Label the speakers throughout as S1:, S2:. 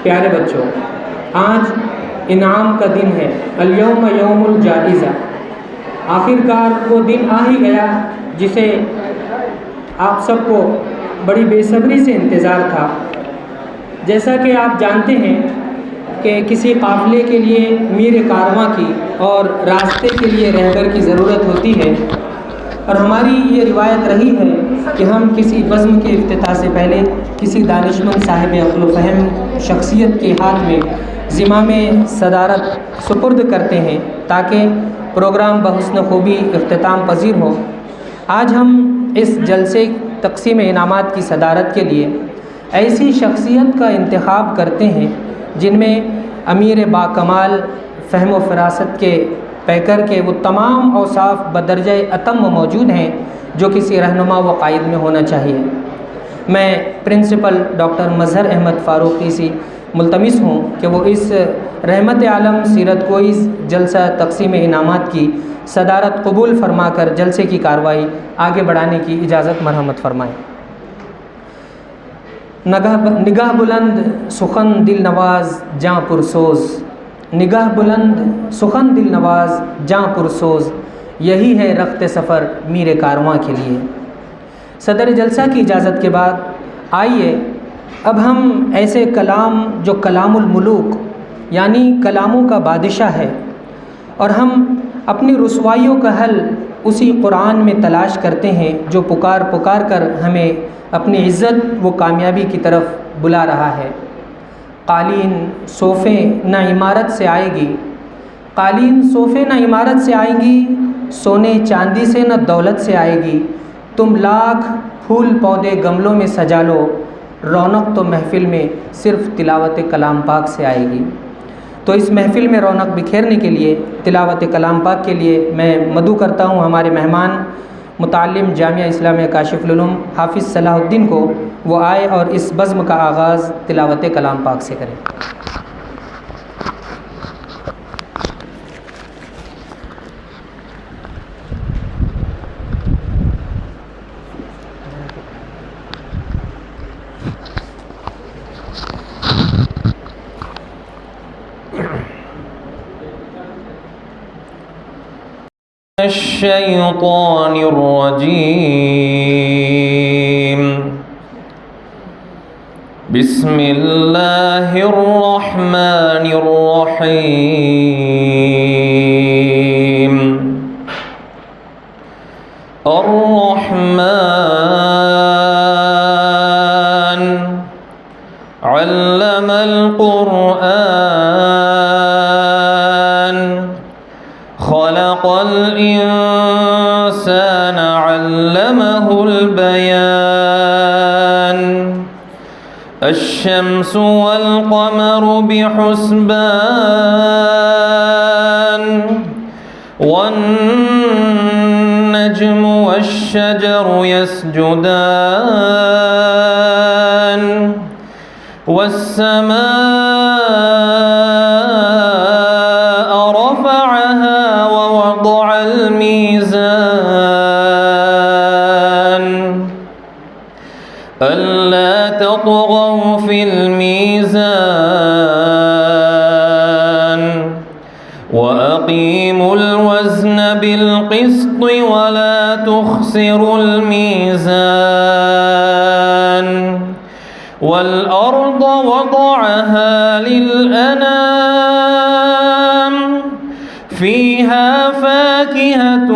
S1: پیارے بچوں، آج انعام کا دن ہے، الیوم یوم الجائزہ۔ آخر کار وہ دن آ ہی گیا جسے آپ سب کو بڑی بے صبری سے انتظار تھا۔ جیسا کہ آپ جانتے ہیں کہ کسی قافلے کے لیے میر کارواں کی اور راستے کے لیے رہبر کی ضرورت ہوتی ہے، اور ہماری یہ روایت رہی ہے کہ ہم کسی بزم کے افتتاح سے پہلے کسی دانشمند صاحب عقل و فہم شخصیت کے ہاتھ میں زمام صدارت سپرد کرتے ہیں تاکہ پروگرام بحسن خوبی اختتام پذیر ہو۔ آج ہم اس جلسے تقسیم انعامات کی صدارت کے لیے ایسی شخصیت کا انتخاب کرتے ہیں جن میں امیر باکمال فہم و فراست کے پیکر کے وہ تمام اوصاف بدرجہ اتم موجود ہیں جو کسی رہنما و قائد میں ہونا چاہیے۔ میں پرنسپل ڈاکٹر مظہر احمد فاروقی سے ملتمس ہوں کہ وہ اس رحمت عالم سیرت کوئز جلسہ تقسیم انعامات کی صدارت قبول فرما کر جلسے کی کارروائی آگے بڑھانے کی اجازت مرحمت فرمائیں۔ نگاہ بلند سخن دل نواز جاں پرسوز، نگاہ بلند سخن دل نواز جاں پرسوز، یہی ہے رخت سفر میر کارواں کے لیے۔ صدر جلسہ کی اجازت کے بعد آئیے اب ہم ایسے کلام جو کلام الملوک یعنی کلاموں کا بادشاہ ہے، اور ہم اپنی رسوائیوں کا حل اسی قرآن میں تلاش کرتے ہیں جو پکار پکار کر ہمیں اپنی عزت و کامیابی کی طرف بلا رہا ہے۔ قالین صوفے نہ عمارت سے آئے گی، قالین صوفے نہ عمارت سے آئیں گی، سونے چاندی سے نہ دولت سے آئے گی، تم لاکھ پھول پودے گملوں میں سجا لو، رونق تو محفل میں صرف تلاوت کلام پاک سے آئے گی۔ تو اس محفل میں رونق بکھیرنے کے لیے تلاوت کلام پاک کے لیے میں مدعو کرتا ہوں ہمارے مہمان متعلم جامعہ اسلامیہ کاشف العلوم حافظ صلاح الدین کو، وہ آئے اور اس بزم کا آغاز تلاوت کلام پاک سے کریں۔
S2: الشیطان الرجیم بسم اللہ الرحمن الرحیم الرحمن علم القرآن خلق الإنسان علمه البيان الشمس والقمر بحسبان والنجم والشجر يسجدان والسماء رفعها ووضع الميزان ألا تطغوا في الميزان وأقيموا الوزن بالقسط ولا تخسروا الميزان والأرض وضعها للأنام فيها فاكهة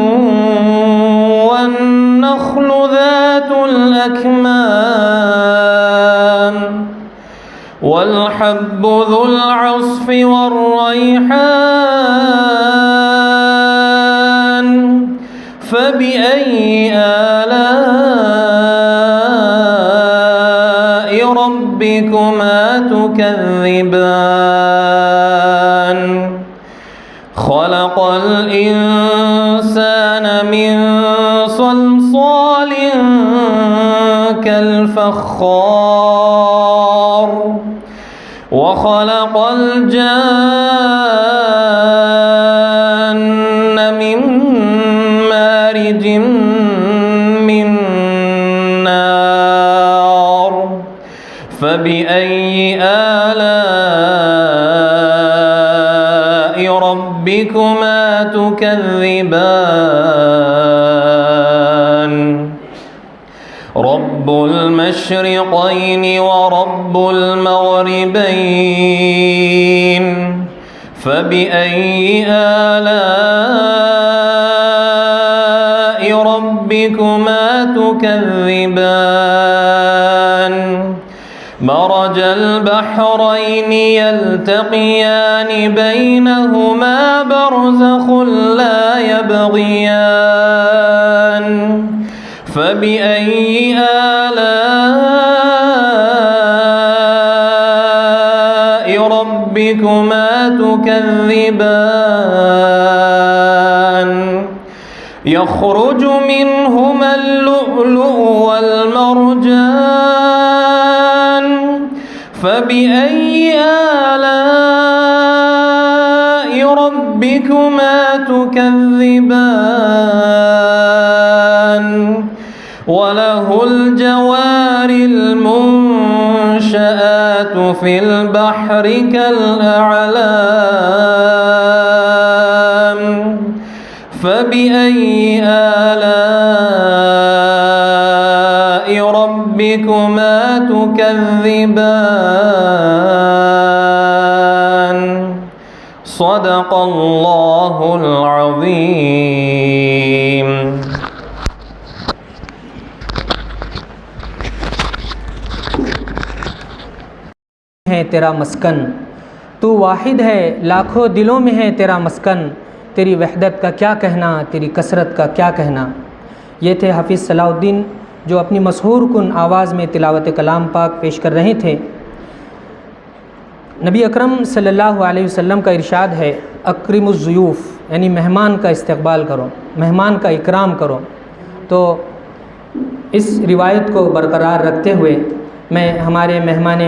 S2: والنخل ذات الأكمام والحب ذو العصف والريحان فبأي آلاء ربكما تكذبان خلق الإنسان من صلصال كالفخار وخلق الجان من مارج من نار فبأي آلاء ربكما تكذبان رب المشرقين ورب المغربين فبأي آلاء ربكما تكذبان مرج البحرين يلتقيان بينهما برزخ لا يبغيان فبأي آلاء ربكما تكذبان يخرج منهما اللؤلؤ والمرجان فبأي آلاء ربكما تكذبان وله الجوار المنشآت في البحر كالأعلام فبأي آلاء ربكما تكذبان صدق الله العظيم.
S1: ہے تیرا مسکن، تو واحد ہے لاکھوں دلوں میں ہے تیرا مسکن، تیری وحدت کا کیا کہنا، تیری کثرت کا کیا کہنا۔ یہ تھے حافظ صلاح الدین جو اپنی مسحور کن آواز میں تلاوت کلام پاک پیش کر رہے تھے۔ نبی اکرم صلی اللہ علیہ وسلم کا ارشاد ہے اکرم الضیوف، یعنی مہمان کا استقبال کرو، مہمان کا اکرام کرو۔ تو اس روایت کو برقرار رکھتے ہوئے میں ہمارے مہمان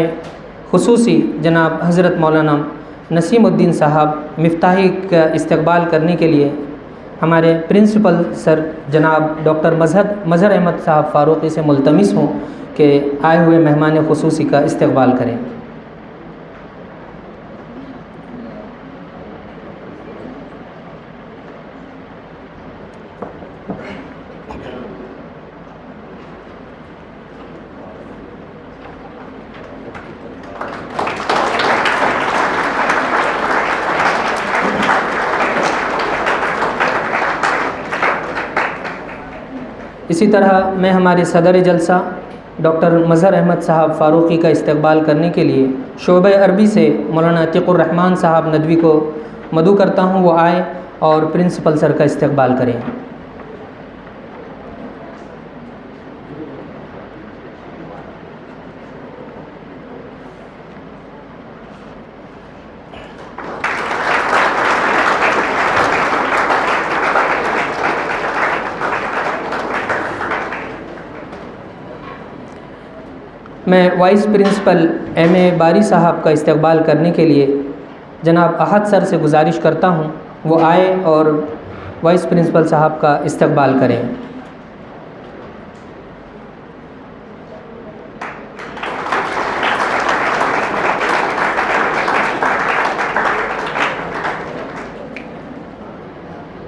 S1: خصوصی جناب حضرت مولانا نسیم الدین صاحب مفتاحی کا استقبال کرنے کے لیے ہمارے پرنسپل سر جناب ڈاکٹر مظہر احمد صاحب فاروقی سے ملتمس ہوں کہ آئے ہوئے مہمان خصوصی کا استقبال کریں۔ اسی طرح میں ہمارے صدر جلسہ ڈاکٹر مظہر احمد صاحب فاروقی کا استقبال کرنے کے لیے شعبہ عربی سے مولانا عتیق الرحمن صاحب ندوی کو مدعو کرتا ہوں، وہ آئے اور پرنسپل سر کا استقبال کریں۔ میں وائس پرنسپل ایم اے باری صاحب کا استقبال کرنے کے لیے جناب احد سر سے گزارش کرتا ہوں وہ آئے اور وائس پرنسپل صاحب کا استقبال کریں۔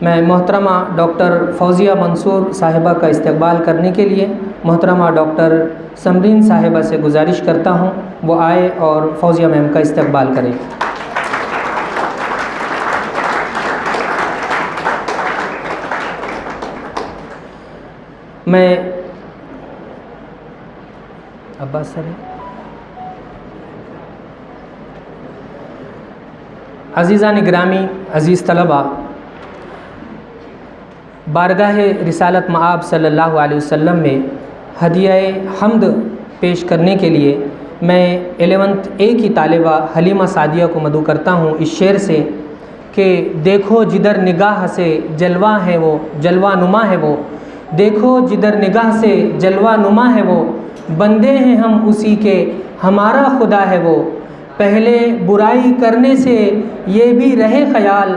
S1: میں محترمہ ڈاکٹر فوزیہ منصور صاحبہ کا استقبال کرنے کے لیے محترمہ ڈاکٹر سمرین صاحبہ سے گزارش کرتا ہوں وہ آئے اور فوزیہ میم کا استقبال کریں۔ میں عباس سر عزیزان گرامی، عزیز طلبہ، بارگاہ رسالت مآب صلی اللہ علیہ وسلم میں ہدیہ حمد پیش کرنے کے لیے میں 11th A کی طالبہ حلیمہ سعدیہ کو مدعو کرتا ہوں اس شعر سے کہ دیکھو جدھر نگاہ سے جلوہ ہے وہ جلوہ نما ہے وہ، دیکھو جدھر نگاہ سے جلوہ نما ہے وہ، بندے ہیں ہم اسی کے ہمارا خدا ہے وہ، پہلے برائی کرنے سے یہ بھی رہے خیال،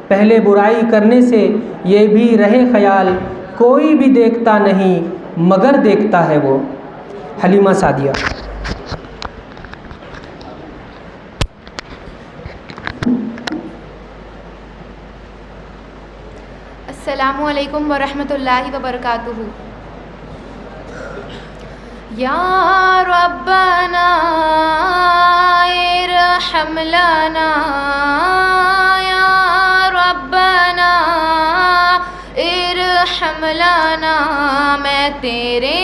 S1: پہلے برائی کرنے سے یہ بھی رہے خیال، کوئی بھی دیکھتا نہیں مگر دیکھتا ہے وہ۔ حلیمہ سعدیہ۔
S3: السلام علیکم ورحمۃ اللہ وبرکاتہ. یا ربنا ارحم لنا، یا ربنا ارحم لنا. میں تیرے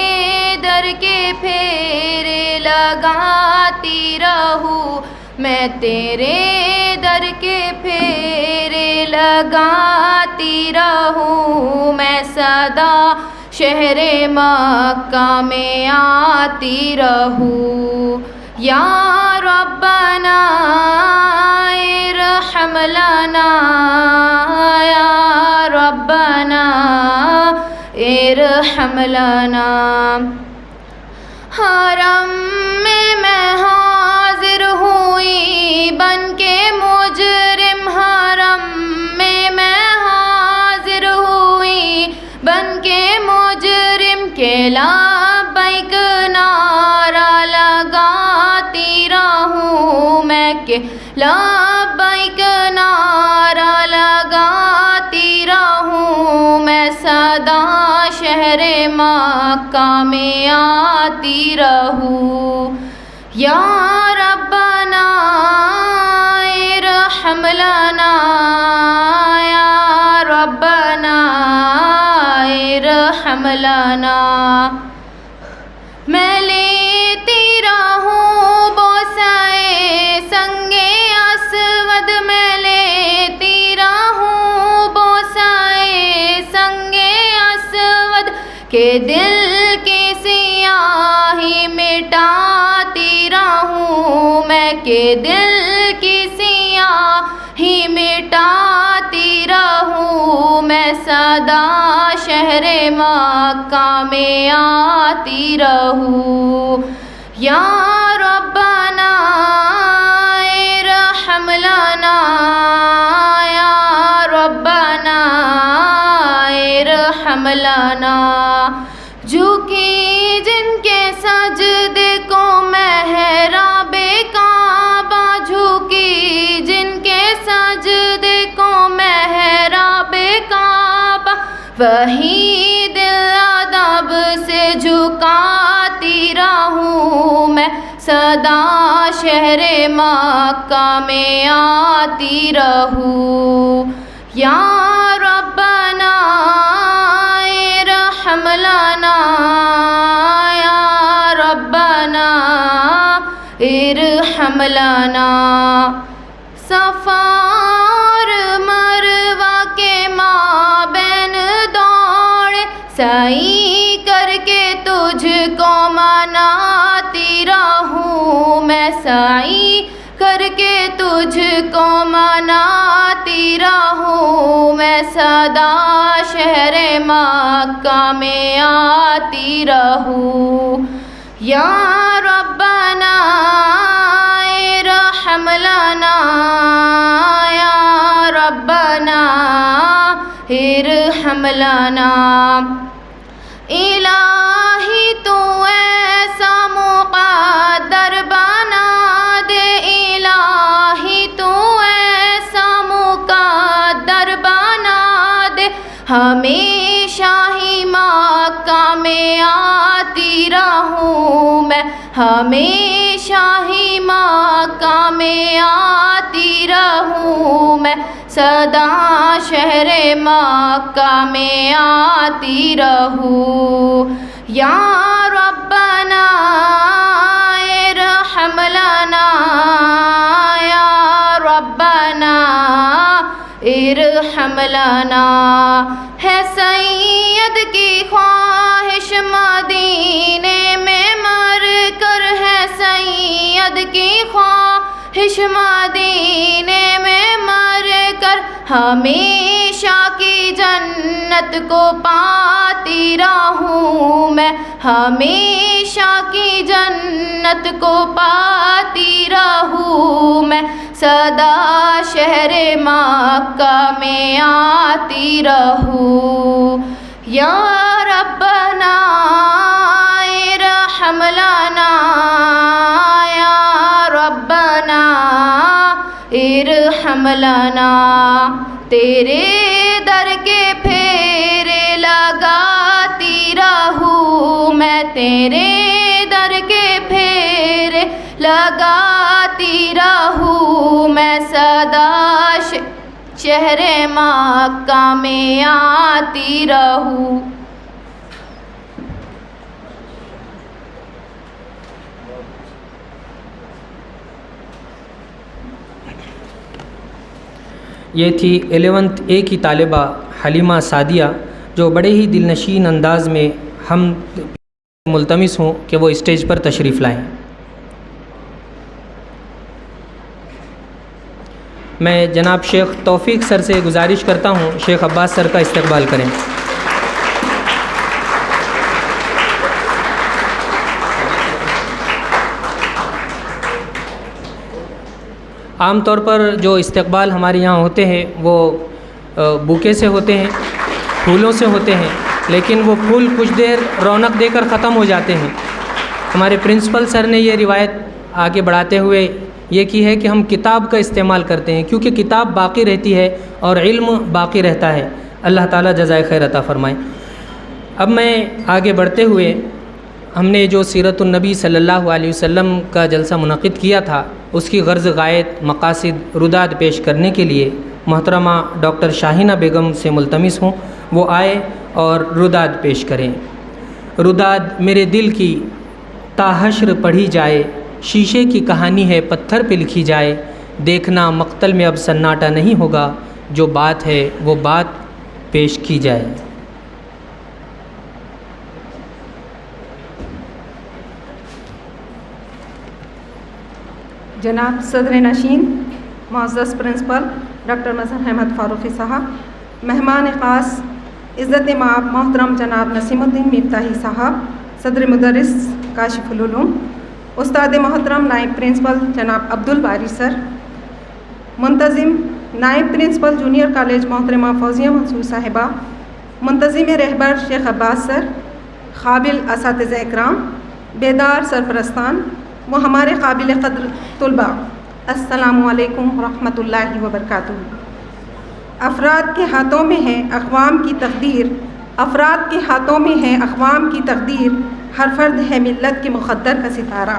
S3: در کے پھیرے لگاتی رہوں، میں تیرے در کے پھیرے لگاتی رہوں. میں سدا شہر مکہ میں آتی رہوں. یا ربنا ارحم لنا، یا ربنا ارحم لنا. حرم میں حاضر ہوئی بن کے مجرم، حرم میں حاضر ہوئی بن کے مجرم. کے لبیک نعرہ لگاتی رہوں میں، کہ لبیک نعرہ لگاتی رہوں. میں سدا شہر مکہ میں آتی رہوں. یا ربنا ارحم لنا، یا ربنا ارحم لنا. میں لیتی رہوں بوسائے سنگ اسود، میں لیتی رہوں بوسائے سنگ اسود. کہ دل کی سیاہی مٹاتی رہوں میں، کہ دل کی سیاہی مٹاتی رہوں. میں سدا شہر مکہ میں آتی رہوں. یا ربنا ارحم لنا، یا ربنا ارحم لنا. جھکی جن کے سجدے کو محراب کعبہ، جھکی جن کے سجدے کو محراب کعبہ. وہی دل ادب سے جھکاتی رہوں میں، سدا شہر مکہ میں آتی رہوں. یا ربنا ارحم لنا، یا ربنا ارحم لنا. صفا اور مروہ کے مابین دوڑے، سعی کر کے تجھ کو مناتی رہوں میں، سعی کر کے تجھ کو مناتی رہوں. میں سدا شہر مکہ میں آتی رہوں. یا ربنا ارحم لنا، یا ربنا ارحم لنا. الہی تو ایسا مقدر بنا دے، الہی تو ایسا مقدر بنا دے. ہمیشہ ہی مکہ میں آتی رہوں میں، ہمیشہ ہی مکہ میں آتی رہوں میں. سدا شہر مکہ میں آتی رہوں. یا ربنا ارحم لنا، یا ربنا ارحم لنا. ہے سید کی خواہش مدینے میں مر کر، ہے سید کی خواہش مدینے میں مر کر. ہمیشہ کی جنت کو پاتی رہوں میں، ہمیشہ کی جنت کو پاتی رہوں میں. سدا شہر مکہ میں آتی رہوں. یا ربنا ارحم لنا، یا ربنا ارحم لنا. تیرے در کے پھیرے لگاتی رہوں، میں تیرے در کے پھیرے لگاتی رہوں، میں سدا شہر مکہ میں آتی رہوں۔
S1: یہ تھی 11th A کی طالبہ حلیمہ سعدیہ، جو بڑے ہی دل نشین انداز میں ہم ملتمس ہوں کہ وہ اسٹیج پر تشریف لائیں۔ میں جناب شیخ توفیق سر سے گزارش کرتا ہوں شیخ عباس سر کا استقبال کریں۔ عام طور پر جو استقبال ہمارے یہاں ہوتے ہیں وہ بوکے سے ہوتے ہیں، پھولوں سے ہوتے ہیں، لیکن وہ پھول کچھ دیر رونق دے کر ختم ہو جاتے ہیں۔ ہمارے پرنسپل سر نے یہ روایت آگے بڑھاتے ہوئے یہ کی ہے کہ ہم کتاب کا استعمال کرتے ہیں، کیونکہ کتاب باقی رہتی ہے اور علم باقی رہتا ہے۔ اللہ تعالیٰ جزائے خیر عطا فرمائے۔ اب میں آگے بڑھتے ہوئے، ہم نے جو سیرت النبی صلی اللہ علیہ وسلم کا جلسہ منعقد کیا تھا، اس کی غرض غایت، مقاصد، روداد پیش کرنے کے لیے محترمہ ڈاکٹر شاہینہ بیگم سے ملتمس ہوں وہ آئے اور روداد پیش کریں۔ روداد میرے دل کی تا حشر پڑھی جائے، شیشے کی کہانی ہے پتھر پہ لکھی جائے، دیکھنا مقتل میں اب سناٹا نہیں ہوگا، جو بات ہے وہ بات پیش کی جائے۔
S4: جناب صدر نشین، معزز پرنسپل ڈاکٹر مظہر احمد فاروقی صاحب، مہمان خاص عزت مآب محترم جناب نسیم الدین مفتاحی صاحب، صدر مدرس کاشف العلوم، استاد محترم نائب پرنسپل جناب عبدالباری سر، منتظم نائب پرنسپل جونیئر کالج محترمہ فوزیہ منصور صاحبہ، منتظم رہبر شیخ عباس سر، قابل اساتذہ اکرام، بیدار سرپرستان وہ ہمارے قابل قدر طلباء، السلام علیکم ورحمۃ اللہ وبرکاتہ۔ افراد کے ہاتھوں میں ہے اقوام کی تقدیر، افراد کے ہاتھوں میں ہے اقوام کی تقدیر، ہر فرد ہے ملت کے مقدر کا ستارہ۔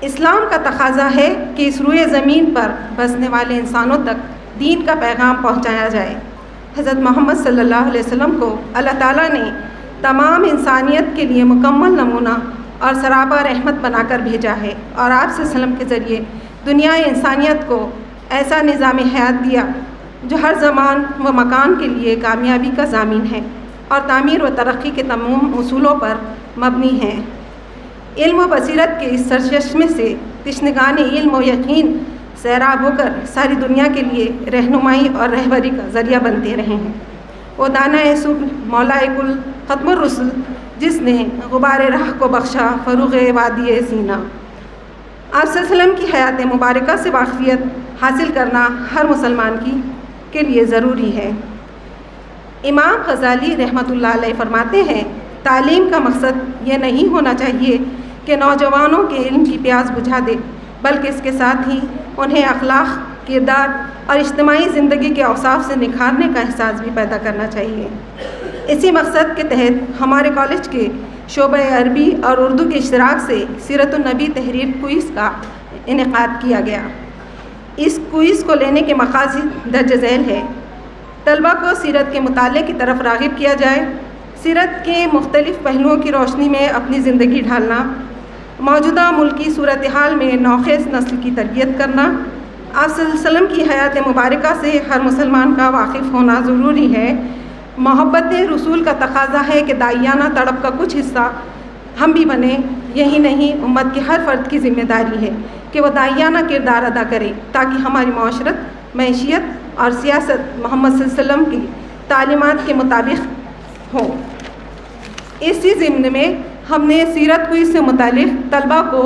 S4: اسلام کا تقاضا ہے کہ اس روئے زمین پر بسنے والے انسانوں تک دین کا پیغام پہنچایا جائے۔ حضرت محمد صلی اللہ علیہ وسلم کو اللہ تعالیٰ نے تمام انسانیت کے لیے مکمل نمونہ اور سراپا رحمت بنا کر بھیجا ہے، اور آپ صلی اللہ علیہ وسلم کے ذریعے دنیا انسانیت کو ایسا نظام حیات دیا جو ہر زمان و مکان کے لیے کامیابی کا ضامن ہے اور تعمیر و ترقی کے تمام اصولوں پر مبنی ہے۔ علم و بصیرت کے اس سرچشمے سے تشنگان علم و یقین سیراب ہو کر ساری دنیا کے لیے رہنمائی اور رہبری کا ذریعہ بنتے رہے ہیں۔ وہ دانہ صبح مولا کل ختم الرسل جس نے غبار راہ کو بخشا فروغ وادی سینہ۔ آپ صلی اللہ علیہ وسلم کی حیات مبارکہ سے واقفیت حاصل کرنا ہر مسلمان کے لیے ضروری ہے۔ امام غزالی رحمۃ اللہ علیہ فرماتے ہیں، تعلیم کا مقصد یہ نہیں ہونا چاہیے کہ نوجوانوں کے علم کی پیاس بجھا دے، بلکہ اس کے ساتھ ہی انہیں اخلاق، کردار اور اجتماعی زندگی کے اوصاف سے نکھارنے کا احساس بھی پیدا کرنا چاہیے۔ اسی مقصد کے تحت ہمارے کالج کے شعبہ عربی اور اردو کے اشتراک سے سیرت النبی تحریر کوئز کا انعقاد کیا گیا۔ اس کوئز کو لینے کے مقاصد درج ذیل ہے: طلبہ کو سیرت کے مطالعے کی طرف راغب کیا جائے، سیرت کے مختلف پہلوؤں کی روشنی میں اپنی زندگی ڈھالنا، موجودہ ملکی صورتحال میں نوخیز نسل کی تربیت کرنا، آپ صلی اللہ علیہ وسلم کی حیات مبارکہ سے ہر مسلمان کا واقف ہونا ضروری ہے۔ محبت رسول کا تقاضا ہے کہ داعیانہ تڑپ کا کچھ حصہ ہم بھی بنیں۔ یہی نہیں، امت کے ہر فرد کی ذمہ داری ہے کہ وہ داعیانہ کردار ادا کرے تاکہ ہماری معاشرت، معیشت اور سیاست محمد صلی اللہ علیہ وسلم کی تعلیمات کے مطابق ہو۔ اسی ضمن میں ہم نے سیرت کوئز سے متعلق طلبہ کو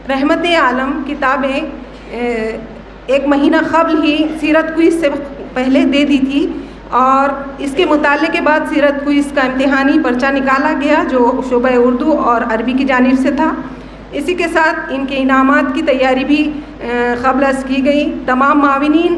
S4: رحمت عالم کتابیں ایک مہینہ قبل ہی سیرت کوئز سے پہلے دے دی تھی، اور اس کے مطالعے کے بعد سیرت کوئز کا امتحانی پرچہ نکالا گیا جو شعبہ اردو اور عربی کی جانب سے تھا۔ اسی کے ساتھ ان کے انعامات کی تیاری بھی قبل از کی گئی۔ تمام معاونین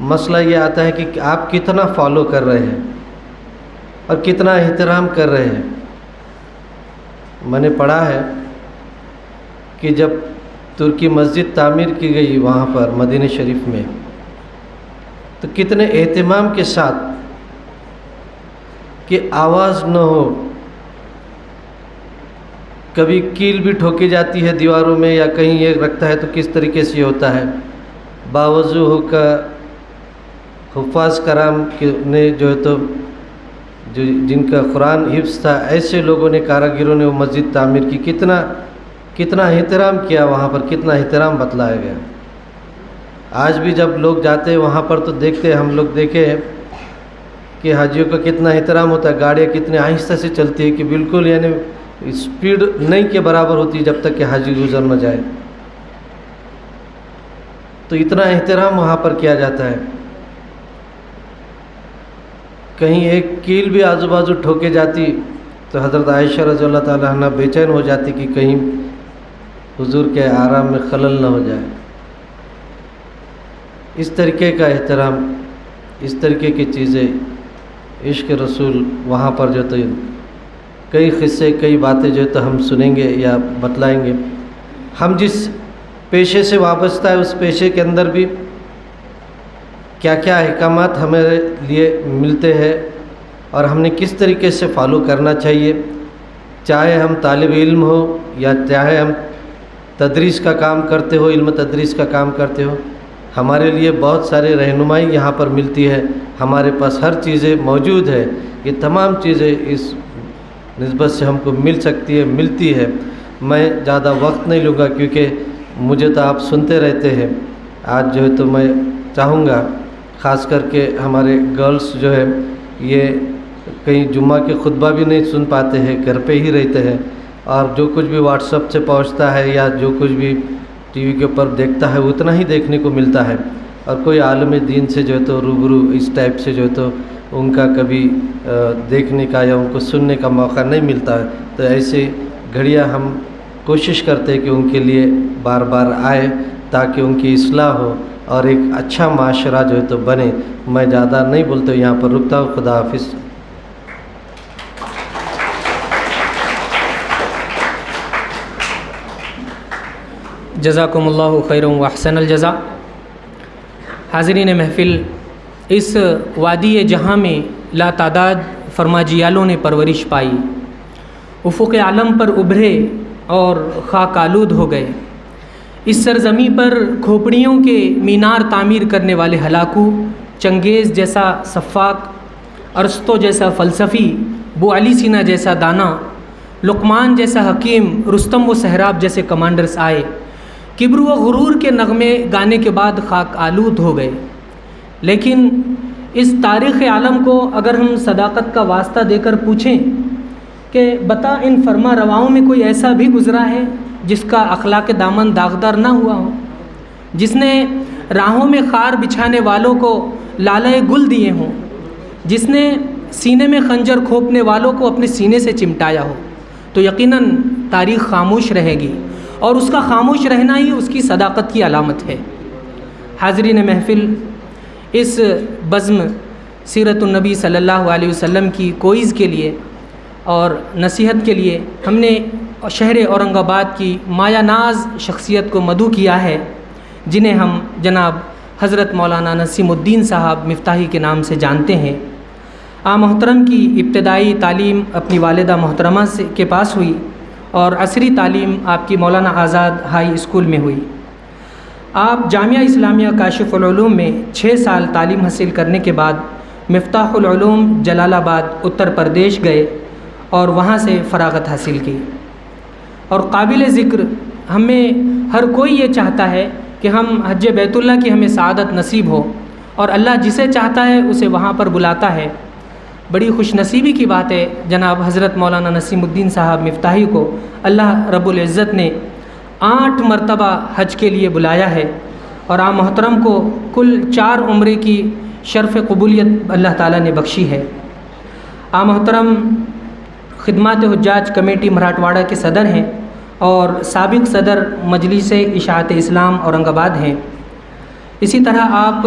S5: مسئلہ یہ آتا ہے کہ آپ کتنا فالو کر رہے ہیں اور کتنا احترام کر رہے ہیں۔ میں نے پڑھا ہے کہ جب ترکی مسجد تعمیر کی گئی وہاں پر مدینہ شریف میں، تو کتنے اہتمام کے ساتھ کہ آواز نہ ہو، کبھی کیل بھی ٹھوکی جاتی ہے دیواروں میں یا کہیں یہ رکھتا ہے تو کس طریقے سے ہوتا ہے، باوضو ہو کر حفاظ کرام نے جو ہے تو جن کا قرآن حفظ تھا، ایسے لوگوں نے، کاراگروں نے وہ مسجد تعمیر کی، کتنا احترام کیا وہاں پر، کتنا احترام بتلایا گیا۔ آج بھی جب لوگ جاتے ہیں وہاں پر تو دیکھتے ہیں، ہم لوگ دیکھے ہیں کہ حاجیوں کا کتنا احترام ہوتا ہے، گاڑیاں کتنے آہستہ سے چلتی ہے کہ بالکل یعنی اسپیڈ نہیں کے برابر ہوتی ہے جب تک کہ حاجی گزر نہ جائے، تو اتنا احترام وہاں پر کیا جاتا ہے۔ کہیں ایک کیل بھی آزو بازو ٹھوکے جاتی تو حضرت عائشہ رضی اللہ تعالیٰ عنہ بے چین ہو جاتی کہ کہیں حضور کے آرام میں خلل نہ ہو جائے۔ اس طریقے کا احترام، اس طریقے کی چیزیں، عشق رسول، وہاں پر جو تو کئی قصے، کئی باتیں جو تو ہم سنیں گے یا بتلائیں گے۔ ہم جس پیشے سے وابستہ ہے اس پیشے کے اندر بھی کیا کیا احکامات ہمارے لیے ملتے ہیں اور ہم نے کس طریقے سے فالو کرنا چاہیے، چاہے ہم طالب علم ہو یا چاہے ہم تدریس کا کام کرتے ہو، علم تدریس کا کام کرتے ہو، ہمارے لیے بہت سارے رہنمائی یہاں پر ملتی ہے، ہمارے پاس ہر چیزیں موجود ہے، یہ تمام چیزیں اس نسبت سے ہم کو ملتی ہے۔ میں زیادہ وقت نہیں لوں گا کیونکہ مجھے تو آپ سنتے رہتے ہیں، آج جو ہے تو میں چاہوں گا خاص کر کے ہمارے گرلس جو ہے یہ کہیں جمعہ کے خطبہ بھی نہیں سن پاتے ہیں، گھر پہ ہی رہتے ہیں، اور جو کچھ بھی واٹس ایپ سے پہنچتا ہے یا جو کچھ بھی ٹی وی کے اوپر دیکھتا ہے اتنا ہی دیکھنے کو ملتا ہے، اور کوئی عالم دین سے جو ہے تو روبرو اس ٹائپ سے جو ہے تو ان کا کبھی دیکھنے کا یا ان کو سننے کا موقع نہیں ملتا ہے۔ تو ایسے گھڑیاں ہم کوشش کرتے ہیں کہ ان کے لیے بار بار آئے تاکہ ان کی اصلاح ہو اور ایک اچھا معاشرہ جو ہے تو بنے۔ میں زیادہ نہیں بولتا، یہاں پر رکتا ہوں۔ خدا حافظ۔
S1: جزاکم اللہ خیر و احسن الجزا۔ حاضرین محفل، اس وادی جہاں میں لا تعداد فرماجیالوں نے پرورش پائی، افق عالم پر ابھرے اور خاک آلود ہو گئے۔ اس سرزمیں پر کھوپڑیوں کے مینار تعمیر کرنے والے ہلاکو، چنگیز جیسا سفاک، ارسطو جیسا فلسفی، بو علی سینا جیسا دانا، لقمان جیسا حکیم، رستم و سہراب جیسے کمانڈرز آئے، کبر و غرور کے نغمے گانے کے بعد خاک آلود ہو گئے۔ لیکن اس تاریخ عالم کو اگر ہم صداقت کا واسطہ دے کر پوچھیں کہ بتا ان فرما رواؤں میں کوئی ایسا بھی گزرا ہے جس کا اخلاق دامن داغدار نہ ہوا ہو، جس نے راہوں میں خار بچھانے والوں کو لالۂ گل دیے ہوں، جس نے سینے میں خنجر کھوپنے والوں کو اپنے سینے سے چمٹایا ہو، تو یقیناً تاریخ خاموش رہے گی، اور اس کا خاموش رہنا ہی اس کی صداقت کی علامت ہے۔ حاضرین محفل، اس بزم سیرت النبی صلی اللہ علیہ وسلم کی کوئز کے لیے اور نصیحت کے لیے ہم نے شہر اورنگ آباد کی مایہ ناز شخصیت کو مدعو کیا ہے، جنہیں ہم جناب حضرت مولانا نسیم الدین صاحب مفتاحی کے نام سے جانتے ہیں۔ محترم کی ابتدائی تعلیم اپنی والدہ محترمہ کے پاس ہوئی اور عصری تعلیم آپ کی مولانا آزاد ہائی اسکول میں ہوئی۔ آپ جامعہ اسلامیہ کاشف العلوم میں 6 سال تعلیم حاصل کرنے کے بعد مفتاح العلوم جلال آباد اتر پردیش گئے اور وہاں سے فراغت حاصل کی۔ اور قابل ذکر، ہمیں ہر کوئی یہ چاہتا ہے کہ ہم حج بیت اللہ کی ہمیں سعادت نصیب ہو، اور اللہ جسے چاہتا ہے اسے وہاں پر بلاتا ہے۔ بڑی خوش نصیبی کی بات ہے، جناب حضرت مولانا نسیم الدین صاحب مفتاحی کو اللہ رب العزت نے 8 مرتبہ حج کے لیے بلایا ہے، اور محترم کو کل 4 عمرے کی شرف قبولیت اللہ تعالیٰ نے بخشی ہے۔ محترم خدمات حجاج کمیٹی مراٹھواڑہ کے صدر ہیں اور سابق صدر مجلس اشاعت اسلام اورنگ آباد ہیں۔ اسی طرح آپ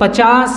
S1: 50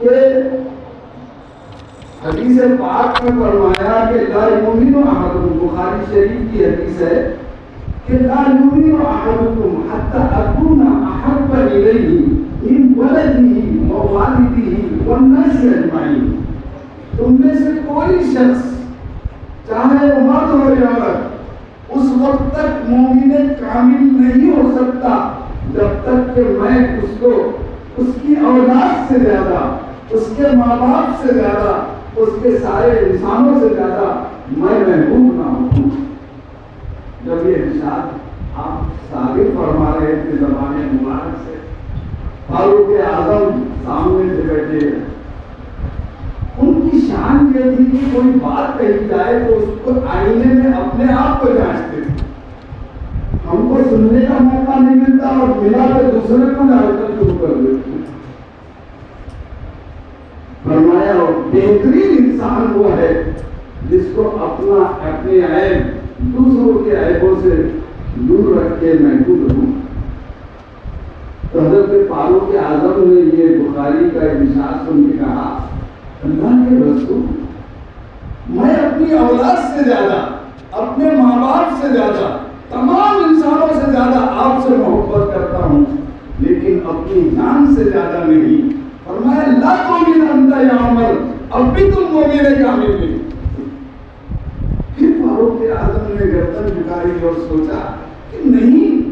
S6: کہ حدیث پاک میں فرمایا کہ لا یؤمن احدکم، بخاری شریف کی حدیث ہے کہ لا یؤمن احدکم حتی اکون احب الیہ من ولدہ ووالدہ والناس اجمعین، تم میں سے کوئی شخص چاہے وہ مرد ہو یا عورت اس وقت تک مومن کامل نہیں ہو سکتا جب تک کہ میں اس کو اس کی اولاد سے زیادہ، اس کے ماں باپ سے زیادہ، اس کے سارے انسانوں سے زیادہ میں محبوب نہ ہوں۔ جب یہ ارشاد آپ ثابت فرما رہے تھے زبان مبارک سے، فاروق اعظم سامنے سے بیٹھے، ان کی شان یہ تھی کہ کوئی بات کہی جائے تو اس کو آئینے میں اپنے آپ کو جانچتے تھے۔ ہم کو سننے کا موقع نہیں ملتا اور ملا تو دوسرے کو ڈالنا شروع کر دیتے۔ فرمایا بہترین انسان وہ ہے جس کو اپنے عیب دوسروں کے عیبوں سے دور رکھ کے محفوظ رہوں۔ تو حضرت فاروق اعظم نے یہ بخاری کا ارشاد سن کے کہا، اللہ کے رسول، میں اپنی اولاد سے زیادہ، اپنے ماں باپ سے زیادہ، تمام انسانوں سے زیادہ آپ سے محبت کرتا ہوں، لیکن اپنی جان سے زیادہ نہیں۔ فرمایا لا تؤمن انت یا عمر، اب بھی تم مومن کامل نہیں۔ پھر فاروق اعظم نے گردن جھکائی اور سوچا کہ نہیں،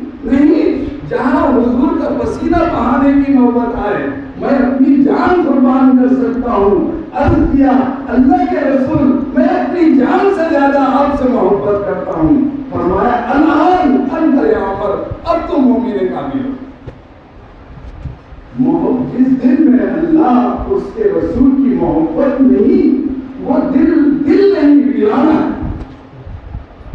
S6: جہاں حضور کا پسینہ بہانے کی نوبت آئے میں اپنی جان قربان کر سکتا ہوں۔ عرض کیا اللہ کے رسول، میں اپنی جان سے زیادہ آپ سے محبت کرتا ہوں۔ فرمایا الآن انت یا عمر، اب تم مومن کامل ہو۔ جس دل میں اللہ اس کے رسول کی محبت نہیں، وہ دل نہیں ویرانہ۔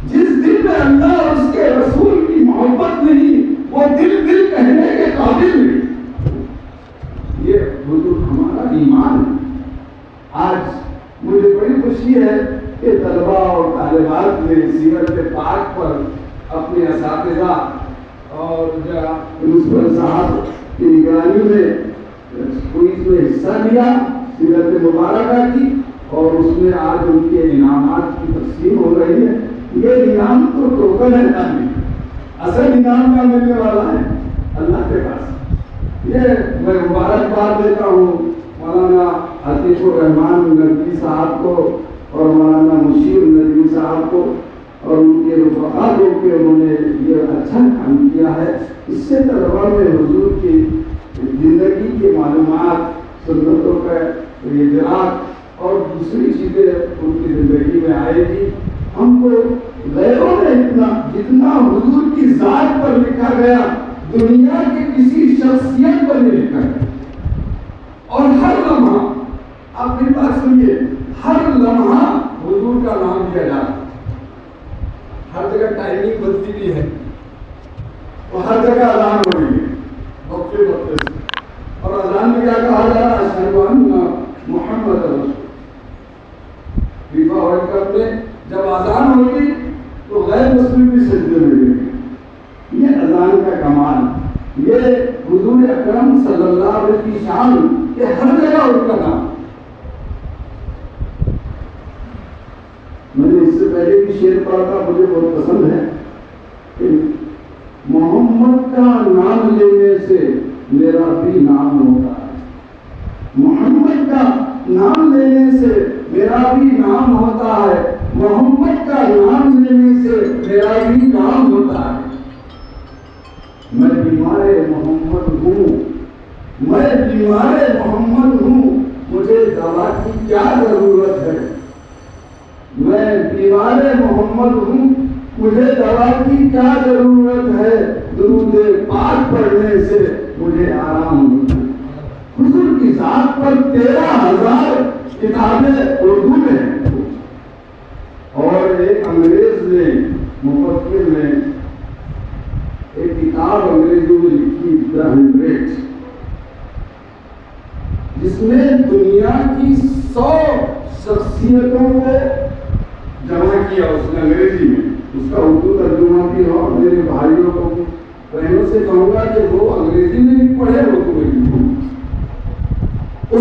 S6: جس دل میں اللہ اور اس کے رسول کی محبت نہیں، وہ دل کہنے کے قابل نہیں۔ یہ حضور ہمارا ایمان ہے۔ آج مجھے بڑی خوشی ہے کہ طلباء اور طالبات نے سیرت پاک پر اپنے اساتذہ اور پرنسپل صاحب کی نگرانی میں کوئز میں حصہ لیا سیرت مبارکہ کی، اور اس میں آج ان کے انعامات کی تقسیم ہو رہی ہے۔ یہ انعام تو ٹوکن ہے، اصل انعام کا ملنے والا ہے اللہ کے پاس۔ یہ میں مبارکباد دیتا ہوں مولانا عطیف الرحمان ندوی صاحب کو اور مولانا مشیر ندوی صاحب کو اور ان کے رفقا کو کہ انہوں نے یہ اچھا کام کیا ہے۔ اس سے طلباء میں حضور کی زندگی کے معلومات، سنتوں کا ادراک اور دوسری چیزیں ان کی زندگی میں آئے گی۔ ہم کو غیروں نے جتنا حضور کی ذات پر لکھا گیا دنیا کے کسی شخصیت پر نہیں لکھا گیا، اور ہر لمحہ، آپ میری بات سنیے، ہر لمحہ حضور کا نام لیا جاتا، ہر جگہ ٹائمنگ بدلی بھی ہے اور ہر جگہ اذان ہو رہی ہے وقت سے، اور اذان میں کیا کہا جا رہا ہے؟ اشہد ان محمد رسول۔ فیفا ورلڈ کپ میں جب اذان ہوگی تو غیر مسلم بھی سجدے میں گئے۔ یہ اذان کا کمال، یہ حضور اکرم صلی اللہ علیہ وسلم کی شان کہ ہر جگہ ان کا نام۔ میں نے اس سے پہلے بھی شعر پڑھا تھا، مجھے بہت پسند ہے کہ محمد کا نام لینے سے میرا بھی نام ہوتا ہے، محمد کا نام لینے سے میرا بھی نام ہوتا ہے، محمد کا نام لینے سے میرا بھی نام ہوتا ہے۔ میں بیمار محمد ہوں، میں بیمار محمد ہوں، مجھے دوا کی کیا ضرورت ہے؟ میں بیمار محمد ہوں، مجھے دوا کی کیا ضرورت ہے؟ درود پاک پڑھنے سے مجھے آرام ہوتا ہے۔ حضور کی ذات پر 13,000 کتابیں اردو میں ہیں، اور ایک انگریز نے، مفکر نے ایک کتاب انگریزی میں لکھی دی 100، جس میں دنیا کی 100 شخصیتوں کو جمع کیا اس نے انگریزی میں۔ اس کا اردو ترجمہ بھی ہو، میرے بھائیوں کو بہنوں سے کہوں گا کہ وہ انگریزی میں بھی پڑھے، اردو میں بھی پڑھے۔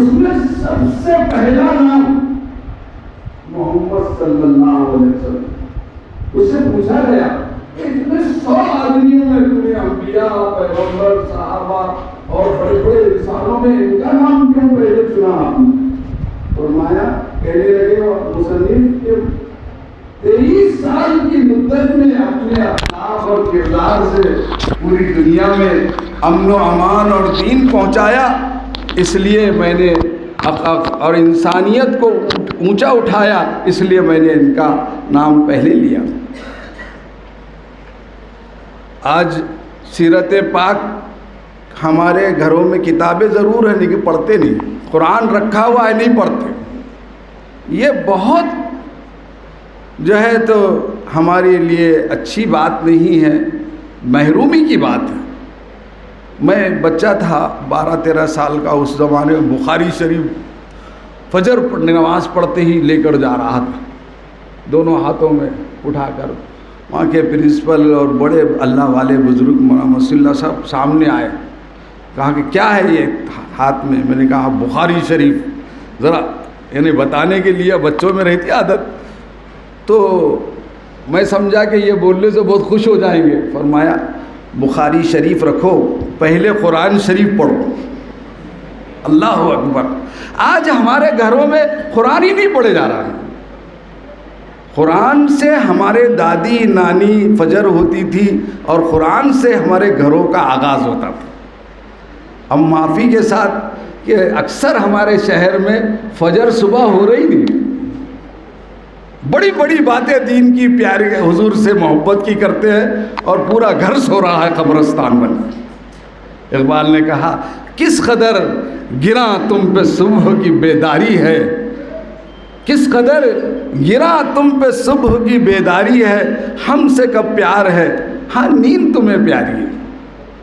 S6: اس میں سب سے پہلا نام محمد صلی اللہ علیہ وسلم. اس سے پوچھا گیا اتنے 100 آدمیوں میں تمہیں انبیاء، پیغمبر، صحابہ اور بڑے بڑے انسانوں میں ان کا نام کیوں پہلے چنا آپ نے؟ فرمایا کہنے لگے اور مصنف کہ 23 سال کی مدت میں اپنے اخلاق اور کردار سے پوری دنیا میں امن و امان اور دین پہنچایا، اس لیے میں نے اور انسانیت کو اونچا اٹھایا، اس لیے میں نے ان کا نام پہلے لیا. آج سیرت پاک ہمارے گھروں میں کتابیں ضرور ہیں لیکن پڑھتے نہیں. قرآن رکھا ہوا ہے نہیں پڑھتے. یہ بہت جو ہے تو ہمارے لیے اچھی بات نہیں ہے، محرومی کی بات ہے. میں بچہ تھا 12-13 سال کا، اس زمانے میں بخاری شریف فجر نماز پڑھتے ہی لے کر جا رہا تھا، دونوں ہاتھوں میں اٹھا کر. وہاں کے پرنسپل اور بڑے اللہ والے بزرگ مولانا صلی اللہ صاحب سامنے آئے، کہا کہ کیا ہے یہ ہاتھ میں؟ میں نے کہا بخاری شریف. ذرا یعنی بتانے کے لیے بچوں میں رہتی عادت، تو میں سمجھا کہ یہ بولنے سے بہت خوش ہو جائیں گے. فرمایا بخاری شریف رکھو، پہلے قرآن شریف پڑھو. اللہ اکبر. آج ہمارے گھروں میں قرآن ہی نہیں پڑھے جا رہا ہے. قرآن سے ہمارے دادی نانی فجر ہوتی تھی اور قرآن سے ہمارے گھروں کا آغاز ہوتا تھا. ہم معافی کے ساتھ کہ اکثر ہمارے شہر میں فجر صبح ہو رہی نہیں. بڑی بڑی باتیں دین کی پیاری حضور سے محبت کی کرتے ہیں اور پورا گھر سو رہا ہے قبرستان بن. اقبال نے کہا کس قدر گراں تم پہ صبح کی بیداری ہے، کس قدر گراں تم پہ صبح کی بیداری ہے، ہم سے کب پیار ہے، ہاں نیند تمہیں پیاری ہے.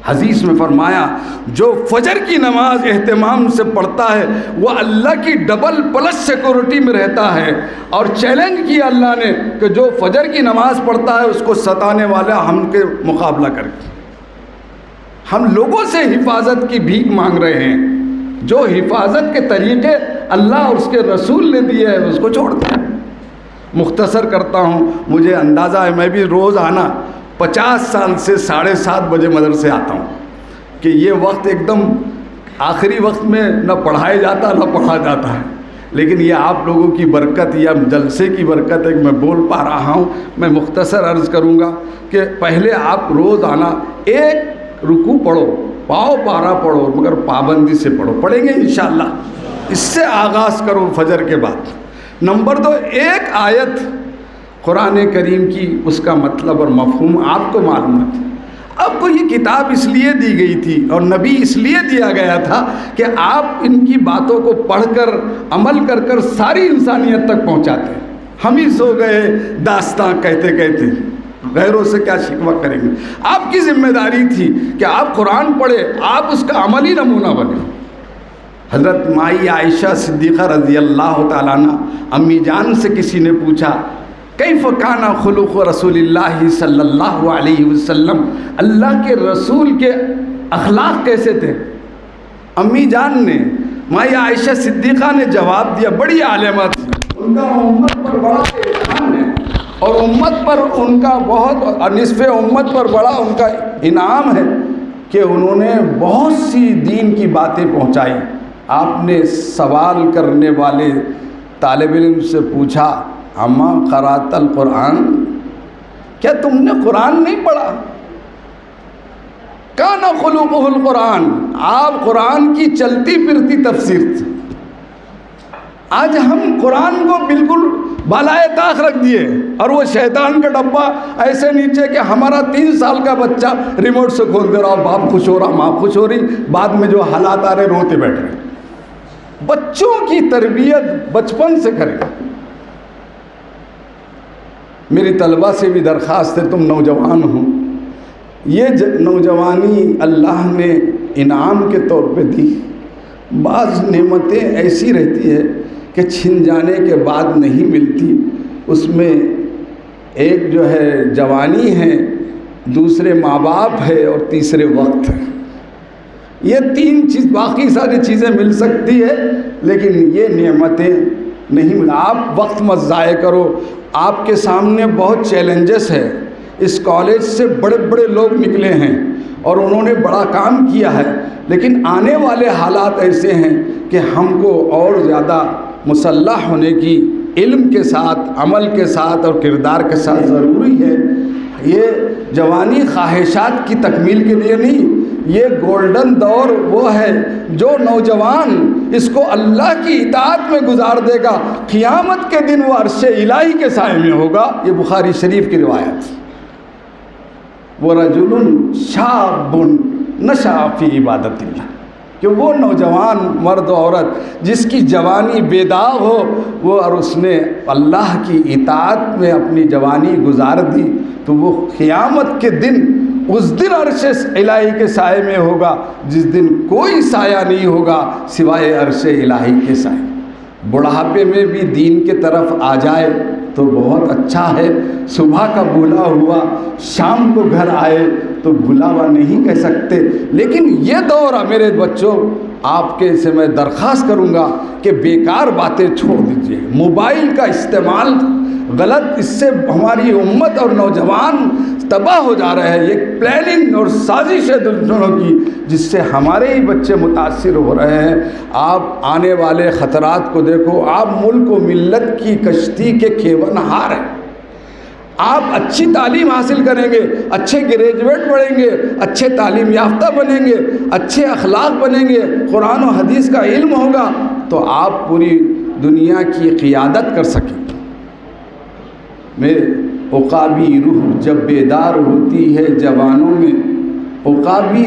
S6: حدیث میں فرمایا جو فجر کی نماز اہتمام سے پڑھتا ہے وہ اللہ کی ڈبل پلس سیکورٹی میں رہتا ہے. اور چیلنج کیا اللہ نے کہ جو فجر کی نماز پڑھتا ہے اس کو ستانے والا ہم کے مقابلہ کر کے. ہم لوگوں سے حفاظت کی بھیک مانگ رہے ہیں، جو حفاظت کے طریقے اللہ اور اس کے رسول نے دیے ہیں اس کو چھوڑتے ہیں. مختصر کرتا ہوں، مجھے اندازہ ہے میں بھی روز آنا 50 سال سے 7:30 بجے مدرسے آتا ہوں کہ یہ وقت ایک دم آخری وقت میں نہ پڑھایا جاتا نہ پڑھا جاتا ہے. لیکن یہ آپ لوگوں کی برکت یا جلسے کی برکت ہے کہ میں بول پا رہا ہوں. میں مختصر عرض کروں گا کہ پہلے آپ روز آنا ایک رکوع پڑھو، پاؤ پارا پڑھو، مگر پابندی سے پڑھو. پڑھیں گے انشاءاللہ. اس سے آغاز کرو فجر کے بعد. نمبر 2، ایک آیت قرآن کریم کی اس کا مطلب اور مفہوم آپ کو معلوم ہے. آپ کو یہ کتاب اس لیے دی گئی تھی اور نبی اس لیے دیا گیا تھا کہ آپ ان کی باتوں کو پڑھ کر عمل کر کر ساری انسانیت تک پہنچاتے. ہم ہی سو گئے داستاں کہتے کہتے، غیروں سے کیا شکوہ کریں گے. آپ کی ذمہ داری تھی کہ آپ قرآن پڑھے، آپ اس کا عملی نمونہ بنے. حضرت مائی عائشہ صدیقہ رضی اللہ تعالیٰ عنہ امی جان سے کسی نے پوچھا کیف کان خلق رسول اللہ صلی اللہ علیہ وسلم، اللہ کے رسول کے اخلاق کیسے تھے؟ امی جان نے، مائی عائشہ صدیقہ نے جواب دیا، بڑی عالمہ تھی، ان کا امت پر بڑا احسان ہے اور امت پر ان کا بہت، نصف امت پر بڑا ان کا انعام ہے کہ انہوں نے بہت سی دین کی باتیں پہنچائی. آپ نے سوال کرنے والے طالب علم سے پوچھا اما قرأت القرآن، کیا تم نے قرآن نہیں پڑھا؟ کان خلقہ القرآن، آپ قرآن کی چلتی پھرتی تفسیر تھی. آج ہم قرآن کو بالکل بالائے طاق رکھ دیے اور وہ شیطان کا ڈبہ ایسے نیچے کہ ہمارا 3 سال کا بچہ ریموٹ سے کھول دے رہا، باپ خوش ہو رہا، ماں خوش ہو رہی، بعد میں جو حالات آ رہے روتے بیٹھ رہے. بچوں کی تربیت بچپن سے کریں. میری طلبہ سے بھی درخواست ہے، تم نوجوان ہو، یہ نوجوانی اللہ نے انعام کے طور پہ دی. بعض نعمتیں ایسی رہتی ہے کہ چھن جانے کے بعد نہیں ملتی. اس میں ایک جو ہے جوانی ہے، دوسرے ماں باپ ہے اور تیسرے وقت ہے. یہ 3 چیز، باقی ساری چیزیں مل سکتی ہے لیکن یہ نعمتیں نہیں مل. آپ وقت مت ضائع کرو. آپ کے سامنے بہت چیلنجز ہے. اس کالج سے بڑے بڑے لوگ نکلے ہیں اور انہوں نے بڑا کام کیا ہے، لیکن آنے والے حالات ایسے ہیں کہ ہم کو اور زیادہ مسلح ہونے کی علم کے ساتھ، عمل کے ساتھ اور کردار کے ساتھ ضروری ہے. یہ جوانی خواہشات کی تکمیل کے لیے نہیں، یہ گولڈن دور وہ ہے جو نوجوان اس کو اللہ کی اطاعت میں گزار دے گا، قیامت کے دن وہ عرش الہی کے سائے میں ہوگا. یہ بخاری شریف کی روایت. وَرَجُلٌ شَابٌ نَشَأَ فِي عِبَادَةِ اللَّهِ، کہ وہ نوجوان مرد و عورت جس کی جوانی بے داغ ہو، وہ اور اس نے اللہ کی اطاعت میں اپنی جوانی گزار دی، تو وہ قیامت کے دن اس دن عرش الہی کے سائے میں ہوگا جس دن کوئی سایہ نہیں ہوگا سوائے عرش الہی کے سائے. بڑھاپے میں بھی دین کے طرف آ جائے تو بہت اچھا ہے. صبح کا بھولا ہوا شام کو گھر آئے تو بھولا ہوا نہیں کہہ سکتے. لیکن یہ دور میرے بچوں، آپ کے سے میں درخواست کروں گا کہ بیکار باتیں چھوڑ دیجئے. موبائل کا استعمال غلط، اس سے ہماری امت اور نوجوان تباہ ہو جا رہے ہیں. یہ پلاننگ اور سازش ہے دشمنوں کی جس سے ہمارے ہی بچے متاثر ہو رہے ہیں. آپ آنے والے خطرات کو دیکھو. آپ ملک و ملت کی کشتی کے کھیون ہار ہیں. آپ اچھی تعلیم حاصل کریں گے، اچھے گریجویٹ پڑھیں گے، اچھے تعلیم یافتہ بنیں گے، اچھے اخلاق بنیں گے، قرآن و حدیث کا علم ہوگا تو آپ پوری دنیا کی قیادت کر سکیں. میرے عقابی روح جب بیدار ہوتی ہے جوانوں میں، عقابی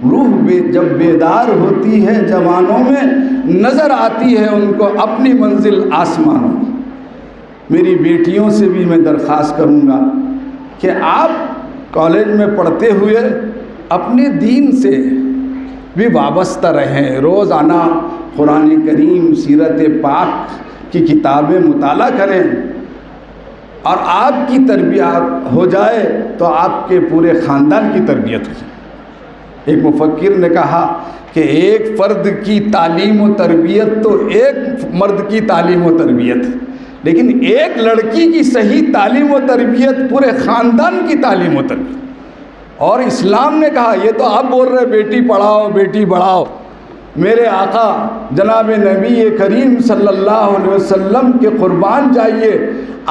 S6: روح جب بیدار ہوتی ہے جوانوں میں، نظر آتی ہے ان کو اپنی منزل آسمانوں میں. میری بیٹیوں سے بھی میں درخواست کروں گا کہ آپ کالج میں پڑھتے ہوئے اپنے دین سے بھی وابستہ رہیں. روزانہ قرآن کریم، سیرت پاک کی کتابیں مطالعہ کریں اور آپ کی تربیت ہو جائے تو آپ کے پورے خاندان کی تربیت ہو جائے. ایک مفکر نے کہا کہ ایک فرد کی تعلیم و تربیت تو ایک مرد کی تعلیم و تربیت، لیکن ایک لڑکی کی صحیح تعلیم و تربیت پورے خاندان کی تعلیم و تربیت. اور اسلام نے کہا، یہ تو آپ بول رہے بیٹی پڑھاؤ بیٹی بڑھاؤ. میرے آقا جناب نبی کریم صلی اللہ علیہ وسلم کے قربان جائیے،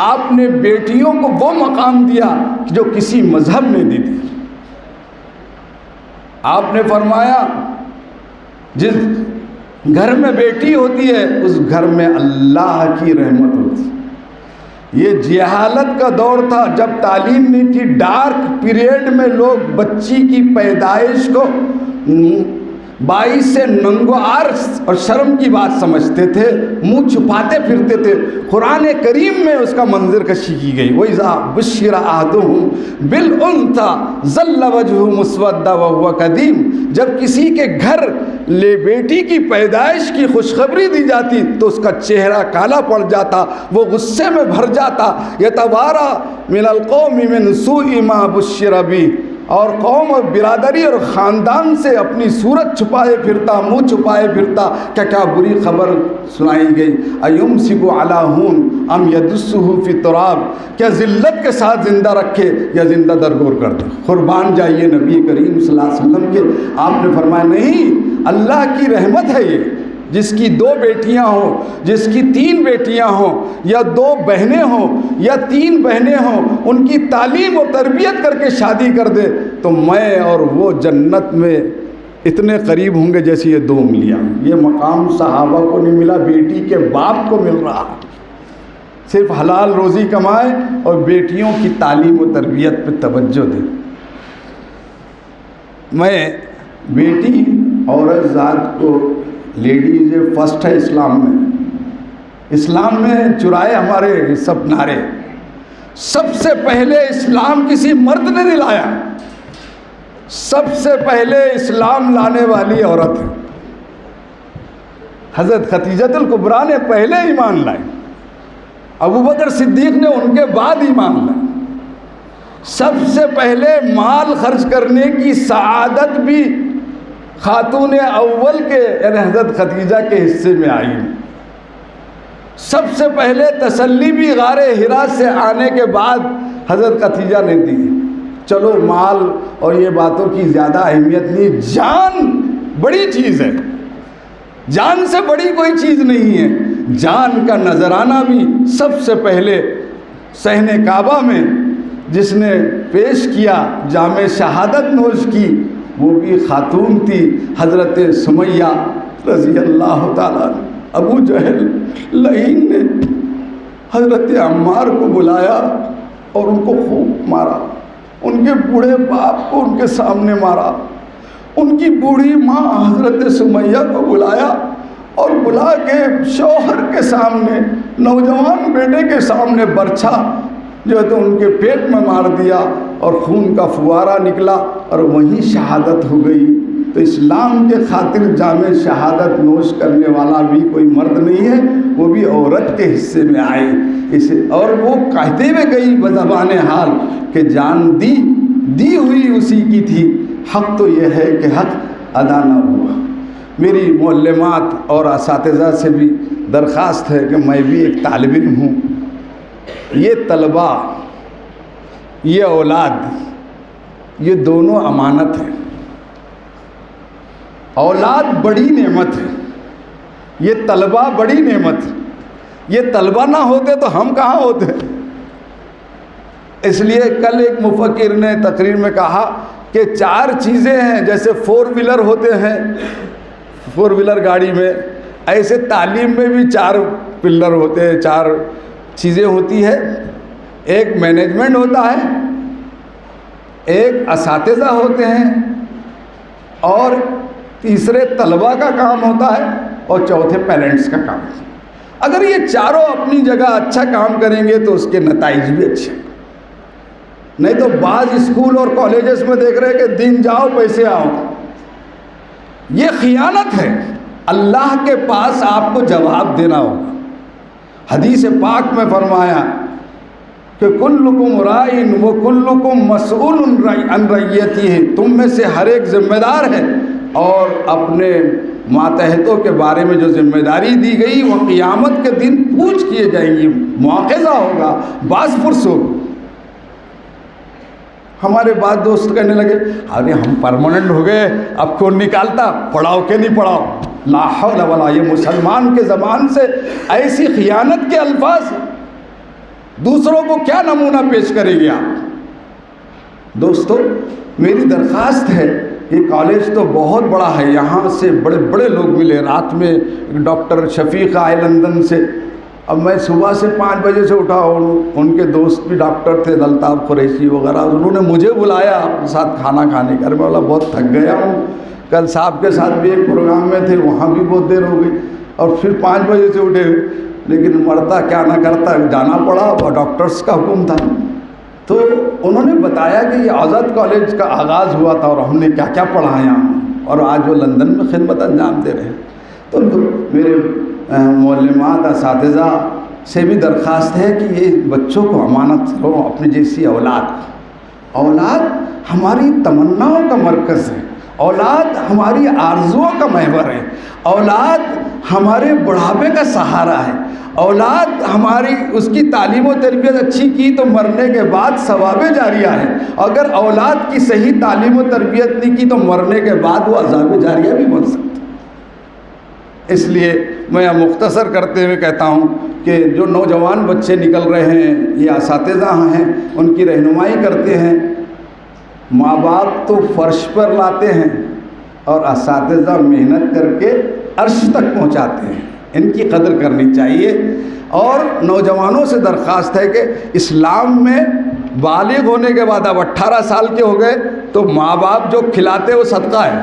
S6: آپ نے بیٹیوں کو وہ مقام دیا جو کسی مذہب نے دی تھی. آپ نے فرمایا جس گھر میں بیٹی ہوتی ہے اس گھر میں اللہ کی رحمت ہوتی. یہ جہالت کا دور تھا جب تعلیم نہیں تھی. ڈارک پیریڈ میں لوگ بچی کی پیدائش کو باعث سے ننگوار اور شرم کی بات سمجھتے تھے، منہ چھپاتے پھرتے تھے. قرآن کریم میں اس کا منظر کشی کی گئی. وَإِذَا بُشِّرَ أَحَدُهُم بِالْأُنثىٰ ظَلَّ وَجْهُهُ مُسْوَدًّا وَهُوَ كَظِيمٌ. جب کسی کے گھر بیٹی کی پیدائش کی خوشخبری دی جاتی تو اس کا چہرہ کالا پڑ جاتا، وہ غصے میں بھر جاتا. يَتَوَارَىٰ مِنَ الْقَوْمِ مِنْ سُوءِ مَا بُشِّرَ بِهِ. اور قوم اور برادری اور خاندان سے اپنی صورت چھپائے پھرتا، منہ چھپائے پھرتا. کیا بری خبر سنائی گئی. ایمسک علی ہون ام یدسہ فی التراب. کیا ذلت کے ساتھ زندہ رکھے یا زندہ درگور کر دے. قربان جائیے نبی کریم صلی اللہ علیہ وسلم کے. آپ نے فرمایا نہیں، اللہ کی رحمت ہے یہ. جس کی 2 بیٹیاں ہوں، جس کی 3 بیٹیاں ہوں، یا 2 بہنیں ہوں یا 3 بہنیں ہوں، ان کی تعلیم اور تربیت کر کے شادی کر دے تو میں اور وہ جنت میں اتنے قریب ہوں گے جیسے یہ 2 انگلیاں. یہ مقام صحابہ کو نہیں ملا، بیٹی کے باپ کو مل رہا. صرف حلال روزی کمائے اور بیٹیوں کی تعلیم و تربیت پہ توجہ دے. میں بیٹی عورت ذات کو، لیڈیز فرسٹ ہے اسلام میں. اسلام میں چرائے ہمارے سب نعرے. سب سے پہلے اسلام کسی مرد نے نہیں لایا، سب سے پہلے اسلام لانے والی عورت ہے. حضرت خدیجہ الکبریٰ نے پہلے ایمان لائے، ابوبکر صدیق نے ان کے بعد ایمان لائے. سب سے پہلے مال خرچ کرنے کی سعادت بھی خاتون اول کے یعنی حضرت خدیجہ کے حصے میں آئی. سب سے پہلے تسلی بھی غار حرا سے آنے کے بعد حضرت خدیجہ نے دی. چلو مال اور یہ باتوں کی زیادہ اہمیت نہیں، جان بڑی چیز ہے، جان سے بڑی کوئی چیز نہیں ہے. جان کا نذرانہ بھی سب سے پہلے صحن کعبہ میں جس نے پیش کیا، جام شہادت نوش کی، وہ بھی خاتون تھی، حضرت سمیہ رضی اللہ تعالیٰ. ابو جہل لعین نے حضرت عمار کو بلایا اور ان کو خوب مارا، ان کے بوڑھے باپ کو ان کے سامنے مارا. ان کی بوڑھی ماں حضرت سمیہ کو بلایا اور بلا کے شوہر کے سامنے، نوجوان بیٹے کے سامنے برچھا جو ہے تو ان کے پیٹ میں مار دیا اور خون کا فوارہ نکلا اور وہیں شہادت ہو گئی. تو اسلام کے خاطر جامع شہادت نوش کرنے والا بھی کوئی مرد نہیں ہے، وہ بھی عورت کے حصے میں آئی. اسے اور وہ کہتے ہوئے گئی بزبان حال کہ جان دی ہوئی اسی کی تھی، حق تو یہ ہے کہ حق ادا نہ ہوا. میری معلمات اور اساتذہ سے بھی درخواست ہے کہ میں بھی ایک طالب علم ہوں. یہ طلبہ، یہ اولاد، یہ دونوں امانت ہیں. اولاد بڑی نعمت ہے، یہ طلبہ بڑی نعمت ہے. یہ طلبہ نہ ہوتے تو ہم کہاں ہوتے. اس لیے کل ایک مفکر نے تقریر میں کہا کہ 4 چیزیں ہیں، جیسے 4 ویلر ہوتے ہیں 4 ویلر گاڑی میں، ایسے تعلیم میں بھی 4 پلر ہوتے ہیں، 4 چیزیں ہوتی ہے. ایک مینجمنٹ ہوتا ہے، ایک اساتذہ ہوتے ہیں، اور تیسرے طلبہ کا کام ہوتا ہے، اور چوتھے پیرنٹس کا کام. اگر یہ چاروں اپنی جگہ اچھا کام کریں گے تو اس کے نتائج بھی اچھے. نہیں تو بعض اسکول اور کالجز میں دیکھ رہے کہ دن جاؤ پیسے آؤ. یہ خیانت ہے. اللہ کے پاس آپ کو جواب دینا ہوگا. حدیث پاک میں فرمایا کہ کلکم رائن و کلکم مسئول عن رعیتہ، تم میں سے ہر ایک ذمہ دار ہے اور اپنے ماتحتوں کے بارے میں جو ذمہ داری دی گئی وہ قیامت کے دن پوچھ کیے جائیں گی، مواخذہ ہوگا، باز پرس ہوگا. ہمارے بعض دوست کہنے لگے ارے ہم پرماننٹ ہو گئے، اب کون نکالتا، پڑھاؤ کہ نہیں پڑھاؤ. لا حول ولا، یہ مسلمان کے زبان سے ایسی خیانت کے الفاظ، دوسروں کو کیا نمونہ پیش کریں گے آپ. دوستو میری درخواست ہے، یہ کالج تو بہت بڑا ہے، یہاں سے بڑے بڑے لوگ ملے. رات میں ڈاکٹر شفیق آئے لندن سے. اب میں صبح سے 5 بجے سے اٹھا، ان کے دوست بھی ڈاکٹر تھے، الطاف قریشی وغیرہ، انہوں نے مجھے بلایا اپنے ساتھ کھانا کھانے کا. میں بولا بہت تھک گیا ہوں، کل صاحب کے ساتھ بھی ایک پروگرام میں تھے، وہاں بھی بہت دیر ہو گئی، اور پھر 5 بجے سے اٹھے، لیکن مرتا کیا نہ کرتا، جانا پڑا، اور ڈاکٹرز کا حکم تھا. تو انہوں نے بتایا کہ یہ آزاد کالج کا آغاز ہوا تھا اور ہم نے کیا کیا پڑھایا، اور آج وہ لندن میں خدمت انجام دے رہے ہیں. تو میرے معلمات اساتذہ سے بھی درخواست ہے کہ یہ بچوں کو امانت کرو، اپنی جیسی اولاد. اولاد ہماری تمناؤں کا مرکز ہے، اولاد ہماری آرزوؤں کا محور ہے، اولاد ہمارے بڑھاپے کا سہارا ہے. اولاد ہماری اس کی تعلیم و تربیت اچھی کی تو مرنے کے بعد ثواب جاریہ ہے. اگر اولاد کی صحیح تعلیم و تربیت نہیں کی تو مرنے کے بعد وہ عذاب جاریہ بھی بن سکتا. اس لیے میں مختصر کرتے ہوئے کہتا ہوں کہ جو نوجوان بچے نکل رہے ہیں، یہ اساتذہ ہیں، ان کی رہنمائی کرتے ہیں. ماں باپ تو فرش پر لاتے ہیں اور اساتذہ محنت کر کے عرش تک پہنچاتے ہیں. ان کی قدر کرنی چاہیے. اور نوجوانوں سے درخواست ہے کہ اسلام میں بالغ ہونے کے بعد اب 18 سال کے ہو گئے تو ماں باپ جو کھلاتے وہ صدقہ ہے.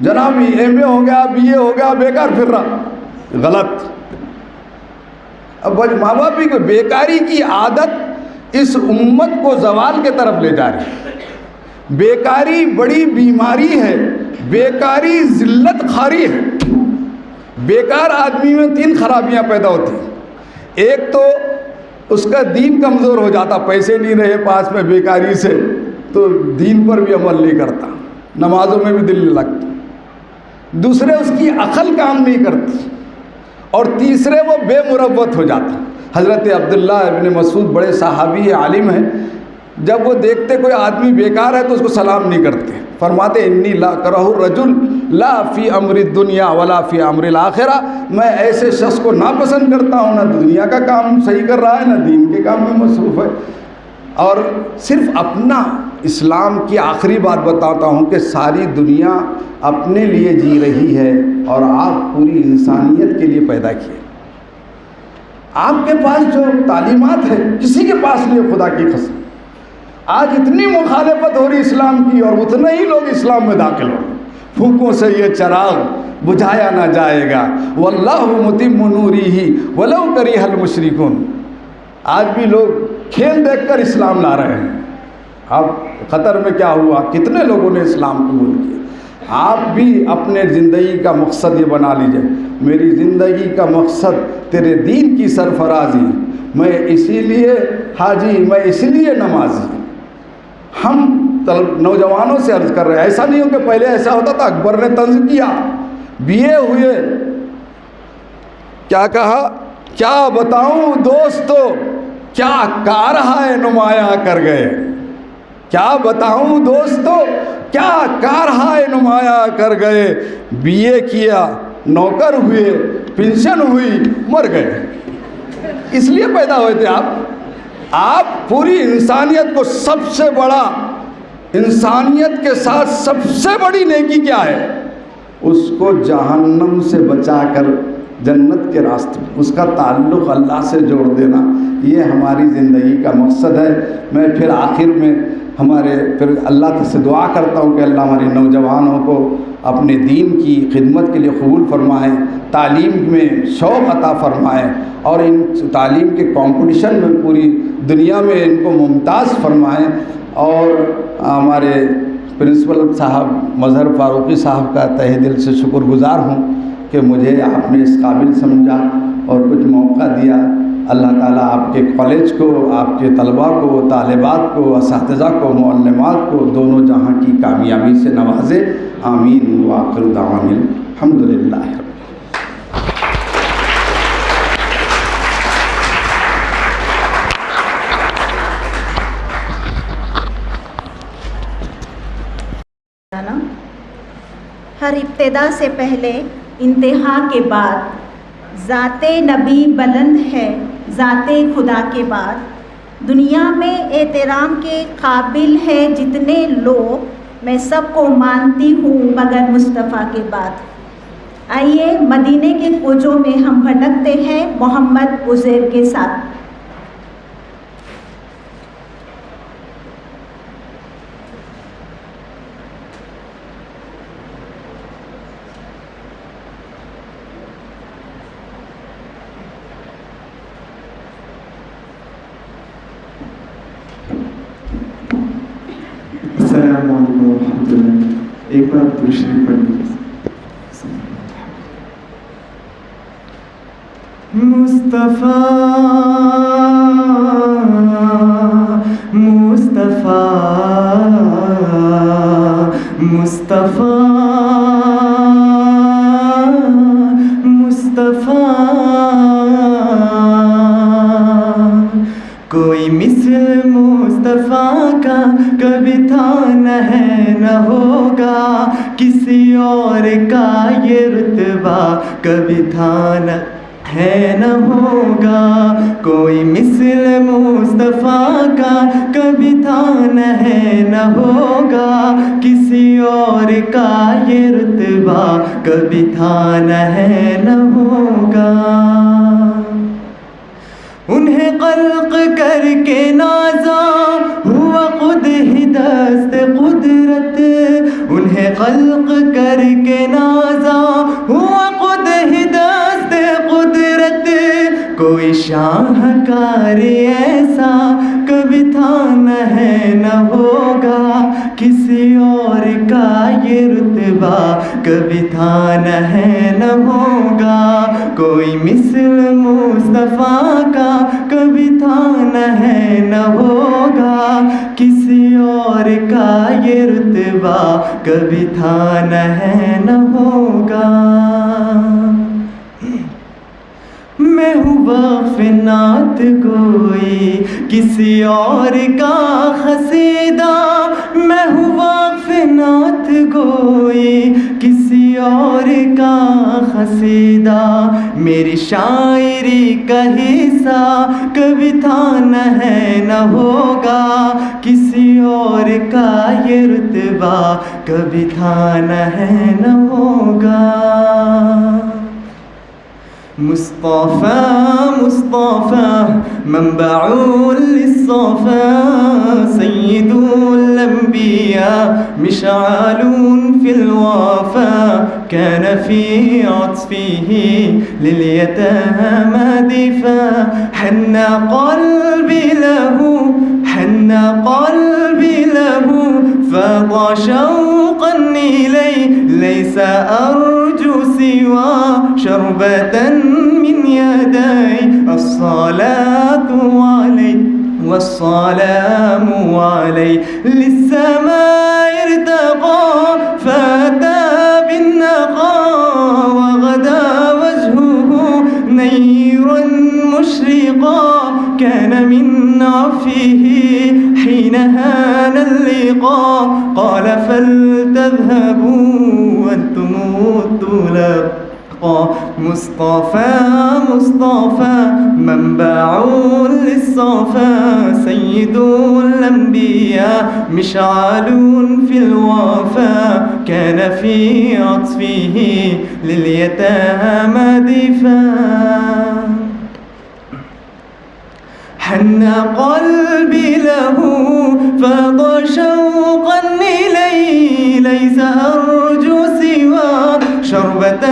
S6: جناب ایم اے ہو گیا، بی اے ہو گیا، بیکار پھر رہا، غلط. اب ماں باپ بھی کوئی بیکاری کی عادت اس امت کو زوال کے طرف لے جا رہی ہے. بیکاری بڑی بیماری ہے، بیکاری ذلت خاری ہے. بیکار آدمی میں 3 خرابیاں پیدا ہوتی ہیں. ایک تو اس کا دین کمزور ہو جاتا، پیسے نہیں رہے پاس میں بیکاری سے تو دین پر بھی عمل نہیں کرتا. نمازوں میں بھی دل نہیں لگتا، دوسرے اس کی عقل کام نہیں کرتی، اور تیسرے وہ بے مروت ہو جاتا۔ حضرت عبداللہ ابن مسعود بڑے صحابی عالم ہیں، جب وہ دیکھتے کوئی آدمی بیکار ہے تو اس کو سلام نہیں کرتے، فرماتے انی لا کرہ الرجل لا فی امر الدنیا ولا فی امر الآخرہ، میں ایسے شخص کو ناپسند کرتا ہوں، نہ دنیا کا کام صحیح کر رہا ہے نہ دین کے کام میں مصروف ہے۔ اور صرف اپنا اسلام کی آخری بات بتاتا ہوں کہ ساری دنیا اپنے لیے جی رہی ہے اور آپ پوری انسانیت کے لیے پیدا کیے۔ آپ کے پاس جو تعلیمات ہے کسی کے پاس نہیں ہے، خدا کی قسم۔ آج اتنی مخالفت ہو رہی اسلام کی اور اتنے ہی لوگ اسلام میں داخل ہو، پھونکوں سے یہ چراغ بجھایا نہ جائے گا، واللہ متم نورہ ولو کرہ المشرکون۔ آج بھی لوگ کھیل دیکھ کر اسلام لا رہے ہیں۔ اب قطر میں کیا ہوا، کتنے لوگوں نے اسلام قبول کیا۔ آپ بھی اپنے زندگی کا مقصد یہ بنا لیجئے، میری زندگی کا مقصد تیرے دین کی سرفرازی، میں اسی لیے حاجی، میں اسی لیے نمازی۔ ہم نوجوانوں سے عرض کر رہے ہیں، ایسا نہیں ہو کہ پہلے ایسا ہوتا تھا، اکبر نے طنز کیا، BA ہوئے، کیا کہا، کیا بتاؤں دوستو کیا کارہائے نمایاں کر گئے، کیا بتاؤں دوستو کیا کارہائے نمایاں کر گئے، BA کیا، نوکر ہوئے، پنشن ہوئی، مر گئے۔ اس لیے پیدا ہوئے تھے آپ پوری انسانیت کو، سب سے بڑا انسانیت کے ساتھ سب سے بڑی نیکی کیا ہے، اس کو جہنم سے بچا کر جنت کے راستے، اس کا تعلق اللہ سے جوڑ دینا، یہ ہماری زندگی کا مقصد ہے۔ میں پھر آخر میں پھر اللہ سے دعا کرتا ہوں کہ اللہ ہمارے نوجوانوں کو اپنے دین کی خدمت کے لیے قبول فرمائیں، تعلیم میں شوق عطا فرمائیں، اور ان تعلیم کے کمپٹیشن میں پوری دنیا میں ان کو ممتاز فرمائیں۔ اور ہمارے پرنسپل صاحب مظہر فاروقی صاحب کا تہہ دل سے شکر گزار ہوں کہ مجھے آپ نے اس قابل سمجھا اور کچھ موقع دیا۔ اللہ تعالیٰ آپ کے کالج کو، آپ کے طلباء کو، طالبات کو، اساتذہ کو، معلمات کو دونوں جہاں کی کامیابی سے نوازے، آمین۔ وآخر دعوانا الحمدللہ۔
S7: ہر ابتدا سے پہلے انتہا کے بعد ذات نبی بلند ہے، ذات خدا کے بعد دنیا میں احترام کے قابل ہے جتنے لوگ، میں سب کو مانتی ہوں مگر مصطفیٰ کے بعد۔ آئیے مدینے کے کوچوں میں ہم بھٹکتے ہیں محمد عزیر کے ساتھ۔
S8: السلام علیکم ورحمۃ اللہ۔ ایک بار درود شریف پڑھیے۔ مصطفیٰ مصطفیٰ مصطفیٰ مصطفیٰ، کوئی مثل مصطفیٰ کا کبھی تھا نہ ہے نہ ہوگا، کسی اور کا یہ رتبہ کبھی تھا نہ ہے نہ ہوگا، کوئی مثل مصطفیٰ کا کبھی تھا نہ ہے نہ ہوگا، کسی اور کا یہ رتبہ کبھی تھا نہ ہے نہ ہوگا۔ انہیں خلق کر کے نازا ہوا خود ہی دست قدرت، انہیں خلق کر کے نازا ہوا خود ہی دست قدرت، کوئی شاہکار ایسا کبھی تھا نہ ہے نہ ہوگا، کسی اور کا یہ رتبہ کبھی تھا نہ ہے نہ ہوگا، کوئی مثل مصطفیٰ کا کبھی تھا نہ ہے نہ ہوگا، کسی اور کا یہ رتبہ کبھی تھا نہ ہے نہ ہوگا۔ میں ہوں وقف نعت گوئی کسی اور کا قصیدہ، میں ہوں وقف نعت گوئی کسی اور کا قصیدہ، میری شاعری کا حصہ کبھی تھا نہ ہے نہ ہوگا، کسی اور کا یہ رتبہ کبھی تھا نہ ہے نہ ہوگا۔ مصطفیٰ مصطفیٰ منبع للصفا، سید الانبیاء مشعل فی الوفا، كان في عطفه لليتامى دفاع، حن قلبي له حن قلبي له، فاض شوقا إليه، ليس أرجو سوى شربة من يدي، الصلاة عليه والسلام عليه، للسماء ارتقى فأتى بالنقى، وغدا وجهه نيرا مشرقا، كان من عفه حين هان اللقاء، قال فلتذهبوا وأنتم الطلقاء، مصطفى مصطفى منبع للصفا، سيد الأنبياء مشعل في الوفا، كان في عطفه لليتامى دفاع، حن قلبي له فاض شوقا إليه، ليس أرجو سوى شربة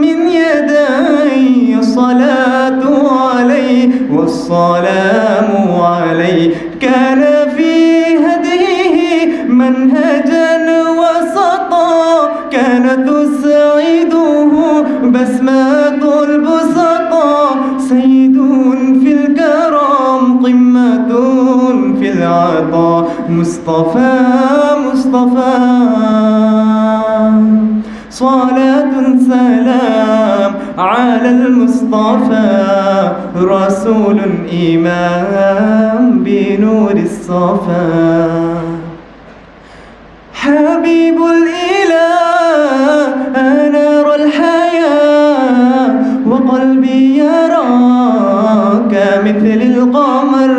S8: من يدي، الصلاة عليه والسلام عليه، كان في هديه منهجا وسطا، كان تسعده بسمة البسطاء، سيد في الكرم قمة في العطاء، مصطفى مصطفى صلاة سلام على المصطفى، رسول إمام بنور الصفا، حبيب الإله أنار الحياة، وقلبي يراك مثل القمر،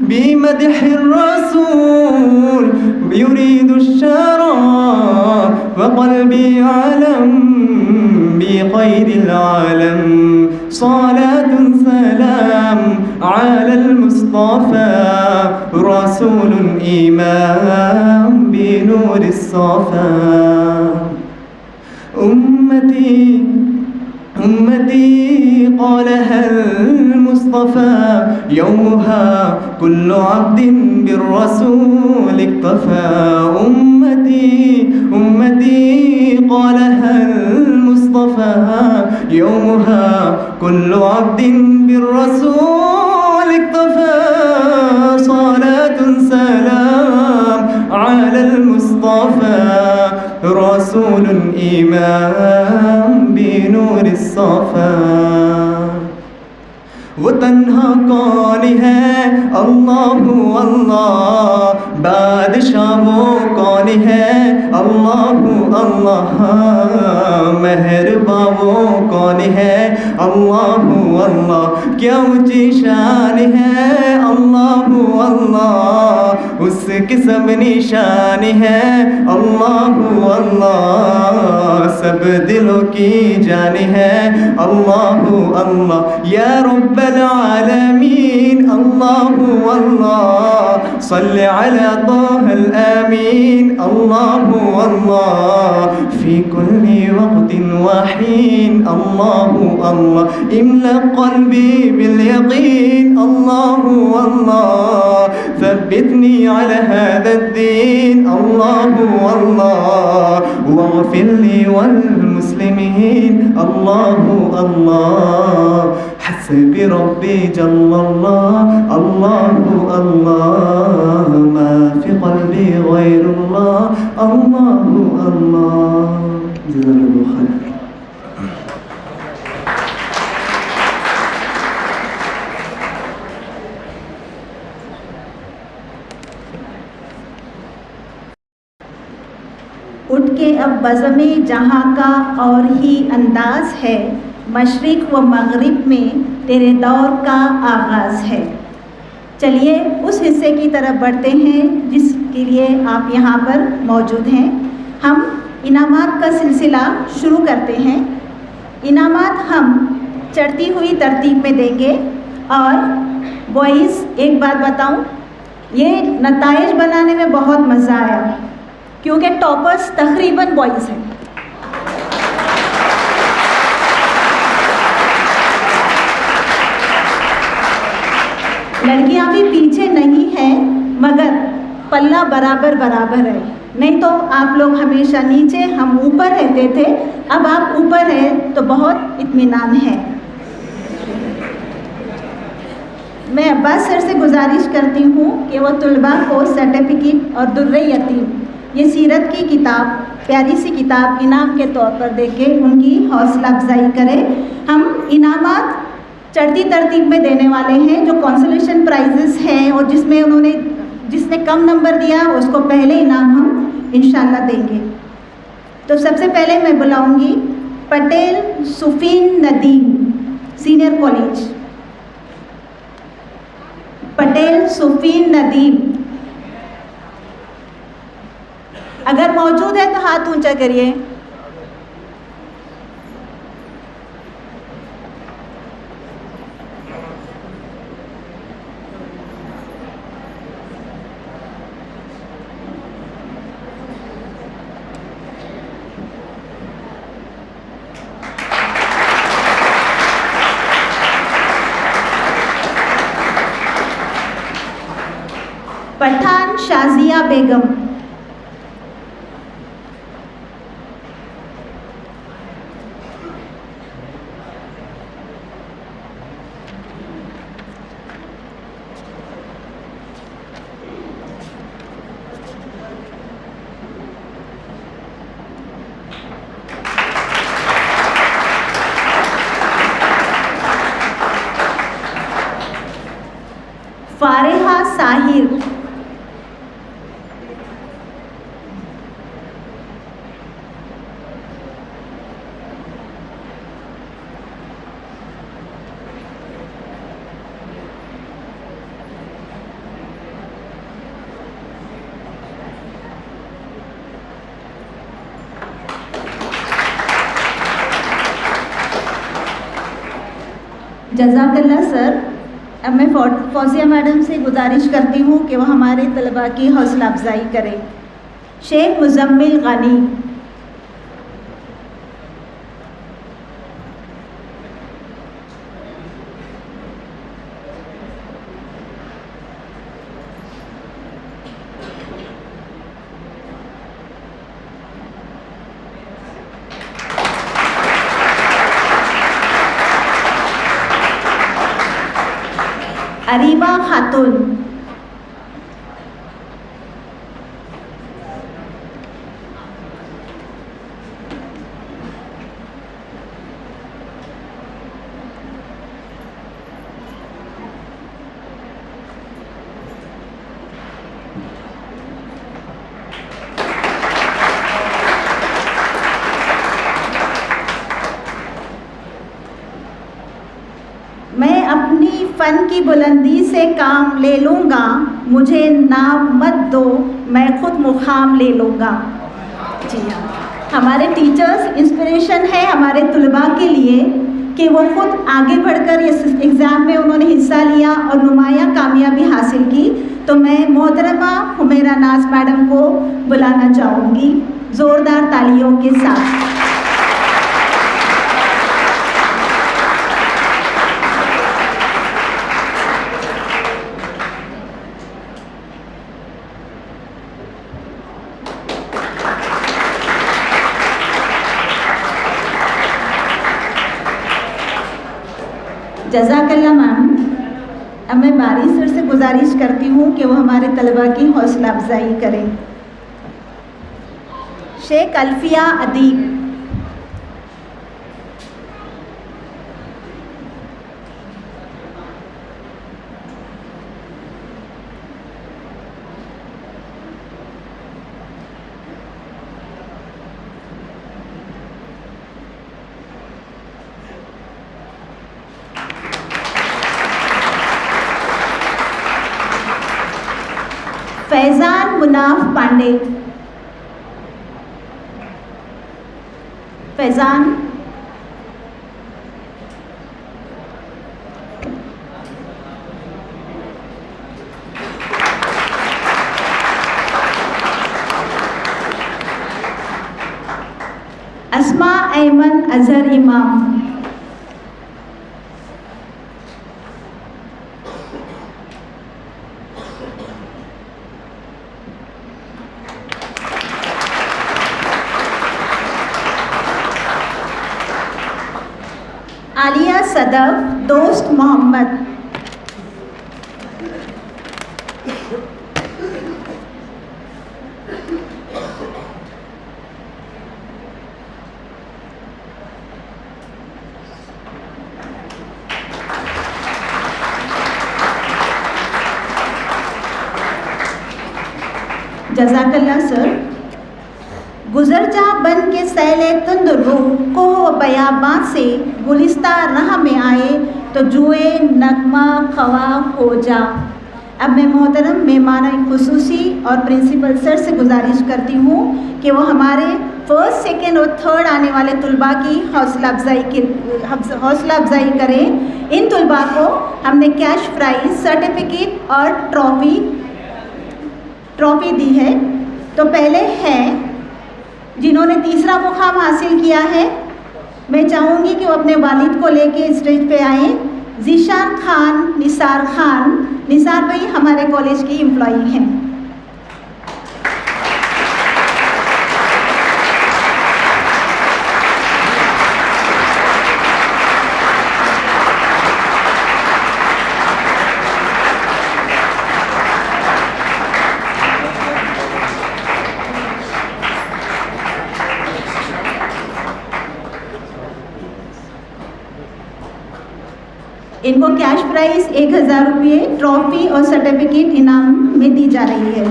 S8: بمدح الرسول يريد الشرى، وقلبي علم بخير العالم، صلاة سلام على المصطفى، رسول إمام بنور الصفا، أمتي أمتي قالها المصطفى، يومها كل عبد بالرسول اكتفى، أمتي أمتي قالها المصطفى، يومها كل عبد بالرسول اكتفى، صلاة سلام على المصطفى، رسول إمام بنور الصفا، وہ تنہا کون ہے اللہ اللہ، بادشاہ وہ کون ہے اللہ اللہ، مہرباں وہ کون ہے اللہ اللہ، کیا اونچی شان ہے اللہ اللہ، اس کی سب نشان ہے اللہ اللہ، سب دلوں کی جان ہے اللہ اللہ، یا رب العالمین اللہ اللہ، صل علی طه الآمين الله الله في كل وقت وحين الله الله املأ قلبي باليقين الله الله ثبتني على هذا الدين الله الله واغفر لي والمسلمين الله الله حسبي ربي جل الله الله الله ما في قلبي غير الله الله الله جزاك الله خير.
S7: اٹھ کے اب بزم جہاں کا اور ہی انداز ہے، مشرق و مغرب میں تیرے دور کا آغاز ہے. چلیے اس حصے کی طرف بڑھتے ہیں جس کے لیے آپ یہاں پر موجود ہیں. ہم انعامات کا سلسلہ شروع کرتے ہیں. انعامات ہم چڑھتی ہوئی ترتیب میں دیں گے. اور بوائز ایک بات بتاؤں، یہ نتائج بنانے میں بہت مزہ آیا کیونکہ ٹاپرز تقریباً بوائز ہیں. لڑکیاں بھی پیچھے نہیں ہیں مگر پلہ برابر برابر ہے. نہیں تو آپ لوگ ہمیشہ نیچے، ہم اوپر رہتے تھے، اب آپ اوپر ہیں تو بہت اطمینان ہے. میں عباس سر سے گزارش کرتی ہوں کہ وہ طلباء کو سرٹیفکیٹ اور در یتیم، یہ سیرت کی کتاب، پیاری سی کتاب انعام کے طور پر دے کے ان کی حوصلہ افزائی کرے. ہم انعامات چڑھتی ترتیب میں دینے والے ہیں. جو کانسولیشن پرائزز ہیں اور جس نے کم نمبر دیا اس کو پہلے انعام ہم انشاءاللہ دیں گے. تو سب سے پہلے میں بلاؤں گی پٹیل سفین ندیم، سینئر کالج. پٹیل سفین ندیم اگر موجود ہے تو ہاتھ اونچا کریے. پٹھان شازیہ بیگم. فارحہ ساحر. جزاک اللہ سر. اب میں فوزیہ میڈم سے گزارش کرتی ہوں کہ وہ ہمارے طلباء کی حوصلہ افزائی کریں. شیخ مزمل غنی. اریبہ خاتون. میں اپنی فن کی بلندی سے کام لے لوں گا، مجھے نام مت دو میں خود مقام لے لوں گا. جی ہاں، ہمارے ٹیچرز انسپریشن ہے ہمارے طلباء کے لیے. کہ وہ خود آگے بڑھ کر اس ایگزام میں انہوں نے حصہ لیا اور نمایاں کامیابی حاصل کی. تو میں محترمہ حمیرہ ناز میڈم کو بلانا چاہوں گی زوردار تالیوں کے ساتھ. جزاک اللہ میم. اب میں باری سر سے گزارش کرتی ہوں کہ وہ ہمارے طلباء کی حوصلہ افزائی کریں. شیخ الفیہ ادیب. فیضان مناف پانڈے. فیضان. اسماء ایمن اظہر امام. عالیہ صدف دوست محمد. جزاک اللہ سر. گزر جا بن کے سیل تند روح کوہ و بیاباں سے گلستہ راہ میں آئے تو جوئے نغمہ خواہ ہو جا. اب میں محترم مہمان خصوصی اور پرنسپل سر سے گزارش کرتی ہوں کہ وہ ہمارے فرسٹ سیکنڈ اور تھرڈ آنے والے طلباء کی حوصلہ افزائی کریں. ان طلباء کو ہم نے کیش پرائز سرٹیفکیٹ اور ٹرافی دی ہے. تو پہلے ہیں جنہوں نے تیسرا مقام حاصل کیا ہے. میں چاہوں گی کہ وہ اپنے والد کو لے کے اسٹیج پہ آئیں. ذیشان خان نثار خان. نثار بھائی ہمارے کالج کی امپلائی ہیں. ان کو کیش پرائز 1000 روپے ٹرافی اور سرٹیفکیٹ انعام میں دی جا رہی ہے.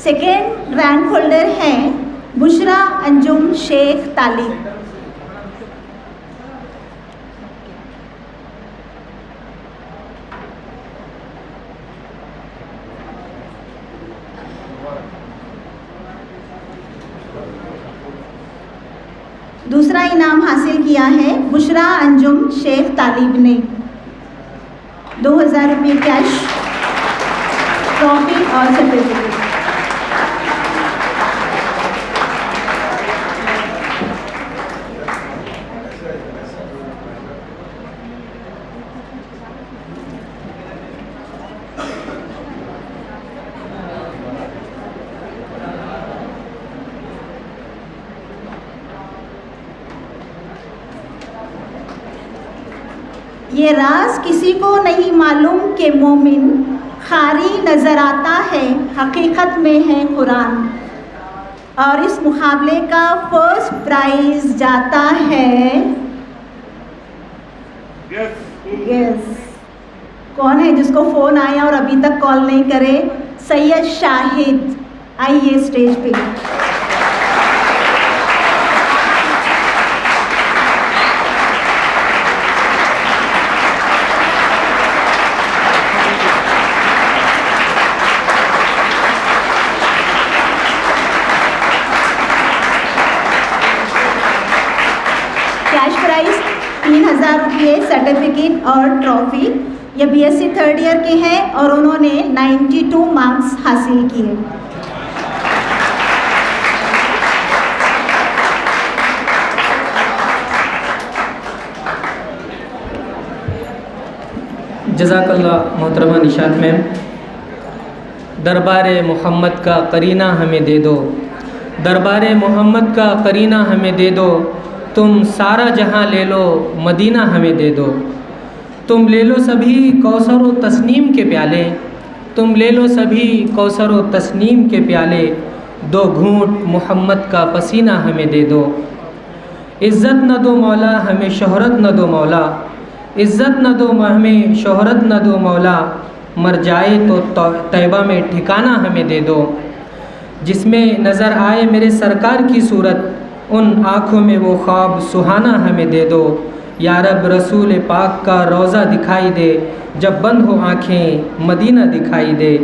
S7: سیکنڈ رینک ہولڈر ہیں بشرا انجم شیخ طالب. دوسرا انعام حاصل کیا ہے بشرا انجم شیخ طالب نے 2000 روپے کیش ٹرافی اور سرٹیفکیٹ. یہ راز کسی کو نہیں معلوم کہ مومن خاری نظر آتا ہے حقیقت میں ہے قرآن. اور اس مقابلے کا فرسٹ پرائز جاتا ہے کون ہے جس کو فون آیا اور ابھی تک کال نہیں کرے؟ سید شاہد. آئیے اسٹیج پہ. یہ سرٹیفکیٹ اور ٹرافی. یہ BSc تھرڈ ایئر کے ہیں اور انہوں نے 92 مارکس حاصل کیے.
S1: جزاک اللہ محترمہ نشاط میم. دربار محمد کا قرینہ ہمیں دے دو، دربار محمد کا قرینہ ہمیں دے دو، تم سارا جہاں لے لو مدینہ ہمیں دے دو. تم لے لو سبھی کوثر و تسنیم کے پیالے، تم لے لو سبھی کوثر و تسنیم کے پیالے، دو گھونٹ محمد کا پسینہ ہمیں دے دو. عزت نہ دو مولا ہمیں شہرت نہ دو مولا، عزت نہ دو ہمیں شہرت نہ دو مولا، مر جائے تو طیبہ میں ٹھکانہ ہمیں دے دو. جس میں نظر آئے میرے سرکار کی صورت، ان آنکھوں میں وہ خواب سہانا ہمیں دے دو. یا رب رسول پاک کا روضہ دکھائی دے، جب بند ہو آنکھیں مدینہ دکھائی دے.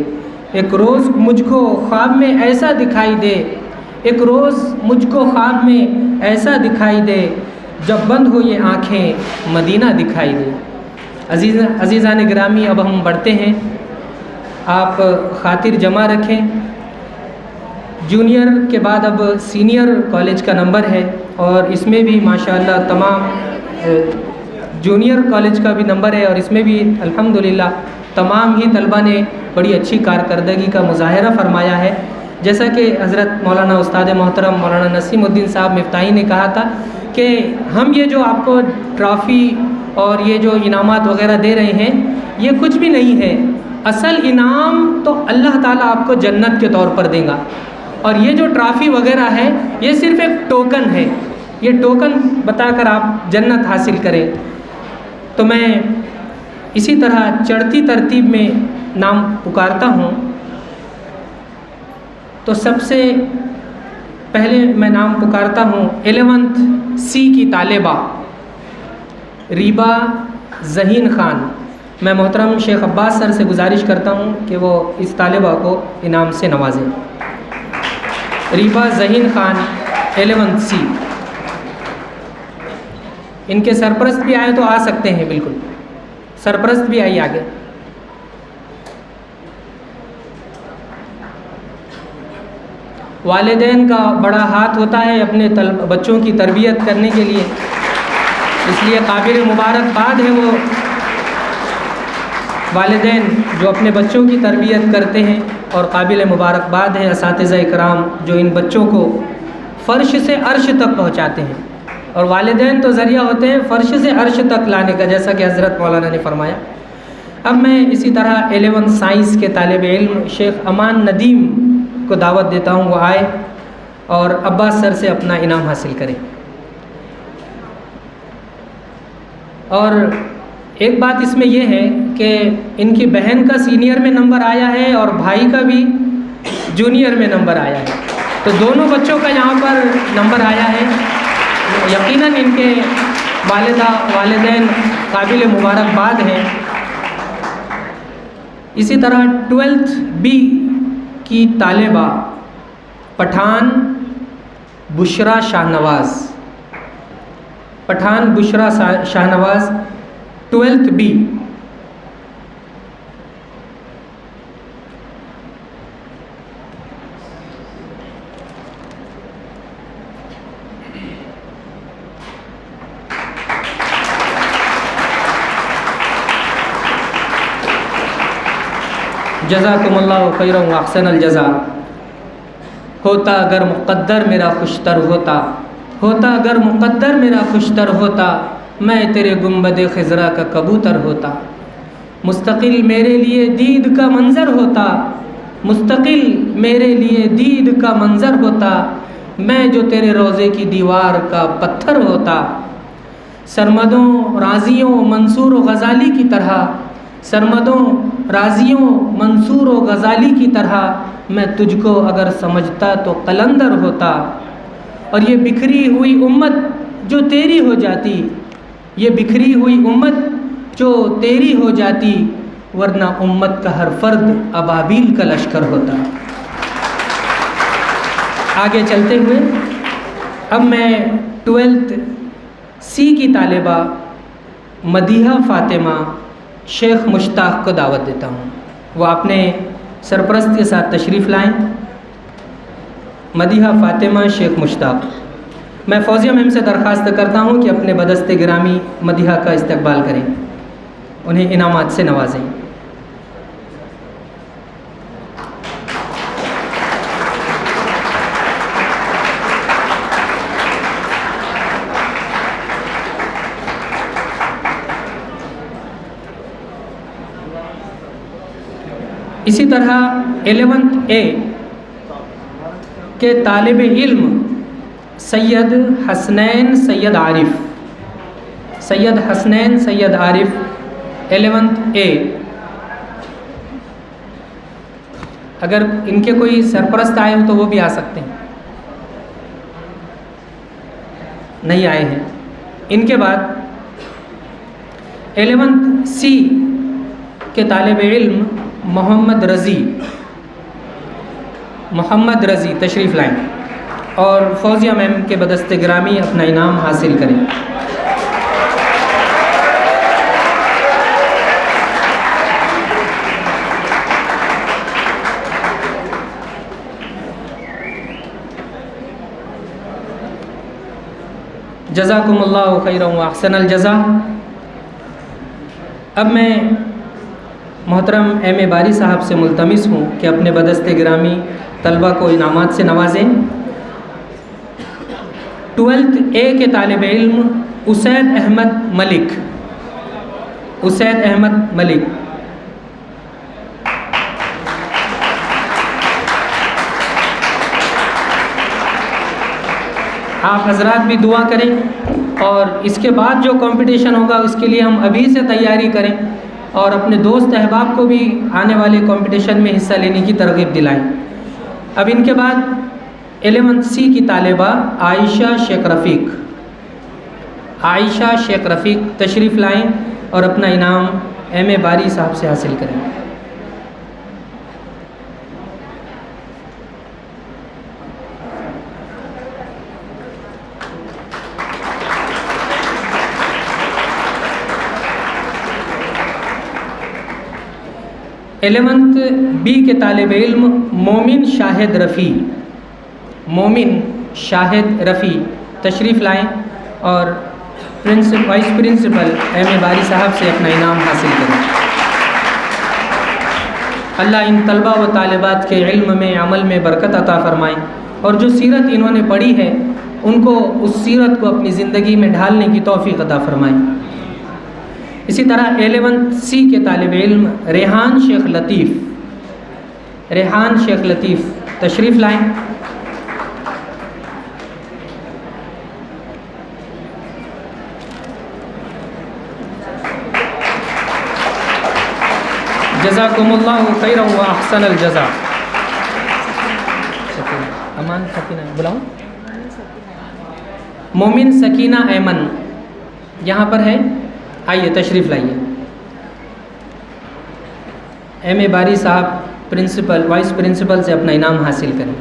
S1: ایک روز مجھ کو خواب میں ایسا دکھائی دے، ایک روز مجھ کو خواب میں ایسا دکھائی دے، جب بند ہو یہ آنکھیں مدینہ دکھائی دے. عزیزان گرامی، اب ہم بڑھتے ہیں. آپ خاطر جمع رکھیں، جونیئر کے بعد اب سینئر کالج کا نمبر ہے، اور اس میں بھی ماشاءاللہ تمام جونیئر کالج کا بھی نمبر ہے، اور اس میں بھی الحمدللہ تمام ہی طلبہ نے بڑی اچھی کارکردگی کا مظاہرہ فرمایا ہے. جیسا کہ حضرت مولانا استاد محترم مولانا نسیم الدین صاحب مفتاحی نے کہا تھا کہ ہم یہ جو آپ کو ٹرافی اور یہ جو انعامات وغیرہ دے رہے ہیں، یہ کچھ بھی نہیں ہے. اصل انعام تو اللہ تعالیٰ آپ کو جنت کے طور پر دے گا، اور یہ جو ٹرافی وغیرہ ہے یہ صرف ایک ٹوکن ہے. یہ ٹوکن بتا کر آپ جنت حاصل کریں. تو میں اسی طرح چڑھتی ترتیب میں نام پکارتا ہوں. تو سب سے پہلے میں نام پکارتا ہوں 11th C کی طالبہ ریبا ذہین خان. میں محترم شیخ عباس سر سے گزارش کرتا ہوں کہ وہ اس طالبہ کو انعام سے نوازیں. ریبا ذہین خان 11th C. ان کے سرپرست بھی آئے تو آ سکتے ہیں، بالکل سرپرست بھی آئی آگے. والدین کا بڑا ہاتھ ہوتا ہے اپنے بچوں کی تربیت کرنے کے لیے، اس لیے قابل مبارکباد ہے وہ والدین جو اپنے بچوں کی تربیت کرتے ہیں، اور قابل مبارکباد ہے اساتذہ اکرام جو ان بچوں کو فرش سے عرش تک پہنچاتے ہیں. اور والدین تو ذریعہ ہوتے ہیں فرش سے عرش تک لانے کا، جیسا کہ حضرت مولانا نے فرمایا. اب میں اسی طرح 11 سائنس کے طالب علم شیخ امان ندیم کو دعوت دیتا ہوں، وہ آئے اور عباس سر سے اپنا انعام حاصل کریں. اور ایک بات اس میں یہ ہے کہ ان کی بہن کا سینئر میں نمبر آیا ہے اور بھائی کا بھی جونیئر میں نمبر آیا ہے، تو دونوں بچوں کا یہاں پر نمبر آیا ہے. یقیناً ان کے والدین قابل مبارکباد ہیں. اسی طرح 12th B کی طالبہ پٹھان بشرا شاہنواز، پٹھان بشرا شاہنواز 12th B. جزاکم اللہ خیرا و احسن الجزا. ہوتا اگر مقدر میرا خوشتر ہوتا، ہوتا اگر مقدر میرا خوشتر ہوتا، میں تیرے گنبد خضرا کا کبوتر ہوتا. مستقل میرے لیے دید کا منظر ہوتا، مستقل میرے لیے دید کا منظر ہوتا، میں جو تیرے روضے کی دیوار کا پتھر ہوتا. سرمدوں راضیوں منصور و غزالی کی طرح، سرمدوں راضیوں منصور و غزالی کی طرح، میں تجھ کو اگر سمجھتا تو قلندر ہوتا. اور یہ بکھری ہوئی امت جو تیری ہو جاتی، یہ بکھری ہوئی امت جو تیری ہو جاتی، ورنہ امت کا ہر فرد ابابیل کا لشکر ہوتا. آگے چلتے ہوئے اب میں 12th C کی طالبہ مدیحہ فاطمہ شیخ مشتاق کو دعوت دیتا ہوں، وہ اپنے سرپرست کے ساتھ تشریف لائیں۔ مدیحہ فاطمہ شیخ مشتاق۔ میں فوزیہ میم سے درخواست کرتا ہوں کہ اپنے بدست گرامی مدیحہ کا استقبال کریں، انہیں انعامات سے نوازیں۔ اسی طرح 11th A کے طالب علم سید حسنین سید عارف 11th A، اگر ان کے کوئی سرپرست آئے ہو تو وہ بھی آ سکتے ہیں، نہیں آئے ہیں۔ ان کے بعد 11th C کے طالب علم محمد رضی تشریف لائیں اور فوزیہ میم کے بدست گرامی اپنا انعام حاصل کریں۔ جزاکم اللہ خیرا و احسن الجزا۔ اب میں محترم ایم اے باری صاحب سے ملتمس ہوں کہ اپنے بدست گرامی طلبہ کو انعامات سے نوازیں۔ 12th A کے طالب علم اسید احمد ملک۔ آپ حضرات بھی دعا کریں اور اس کے بعد جو کمپٹیشن ہوگا اس کے لیے ہم ابھی سے تیاری کریں اور اپنے دوست احباب کو بھی آنے والے کمپٹیشن میں حصہ لینے کی ترغیب دلائیں۔ اب ان کے بعد 11th C کی طالبہ عائشہ شیخ رفیق تشریف لائیں اور اپنا انعام ایم اے باری صاحب سے حاصل کریں۔ الیونتھ B کے طالب علم مومن شاہد رفیع تشریف لائیں اور وائس پرنسپل ایم اے باری صاحب سے اپنا انعام حاصل کریں۔ اللہ ان طلبہ و طالبات کے علم میں عمل میں برکت عطا فرمائیں اور جو سیرت انہوں نے پڑھی ہے ان کو اس سیرت کو اپنی زندگی میں ڈھالنے کی توفیق عطا فرمائیں۔ اسی طرح 11th C کے طالب علم ریحان شیخ لطیف تشریف لائیں۔ جزاکم اللہ خیرا و احسن الجزا۔ امان سکینہ بلاؤں، مومن سکینہ ایمن یہاں پر ہے، آئیے تشریف لائیے۔ ایم اے باری صاحب وائس پرنسپل سے اپنا انعام حاصل کریں۔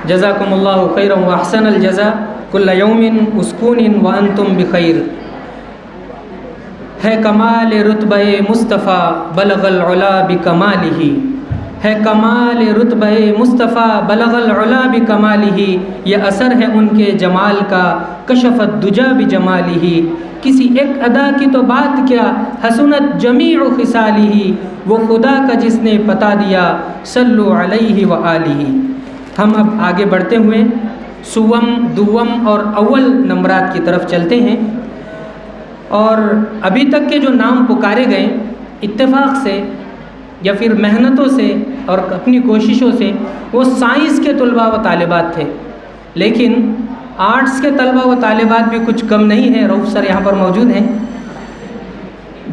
S1: جزاکم اللہ خیرا و احسن الجزا کل یوم اسکون وانتم بخیر۔ ہے کمال رتبہ مصطفیٰ بلغ العلا بکمالہ، ہے کمال رتبہ مصطفیٰ بلغ العلا بکمالہ، یہ اثر ہے ان کے جمال کا کشفت دجا بجمالہ، کسی ایک ادا کی تو بات کیا حسنت جمیع خصالہ، وہ خدا کا جس نے پتا دیا صلو علیہ وآلہ۔ ہم اب آگے بڑھتے ہوئے سوم، دوم اور اول نمبرات کی طرف چلتے ہیں، اور ابھی تک کے جو نام پکارے گئے اتفاق سے یا پھر محنتوں سے اور اپنی کوششوں سے وہ سائنس کے طلباء و طالبات تھے، لیکن آرٹس کے طلباء و طالبات بھی کچھ کم نہیں ہیں۔ رؤف سر یہاں پر موجود ہیں۔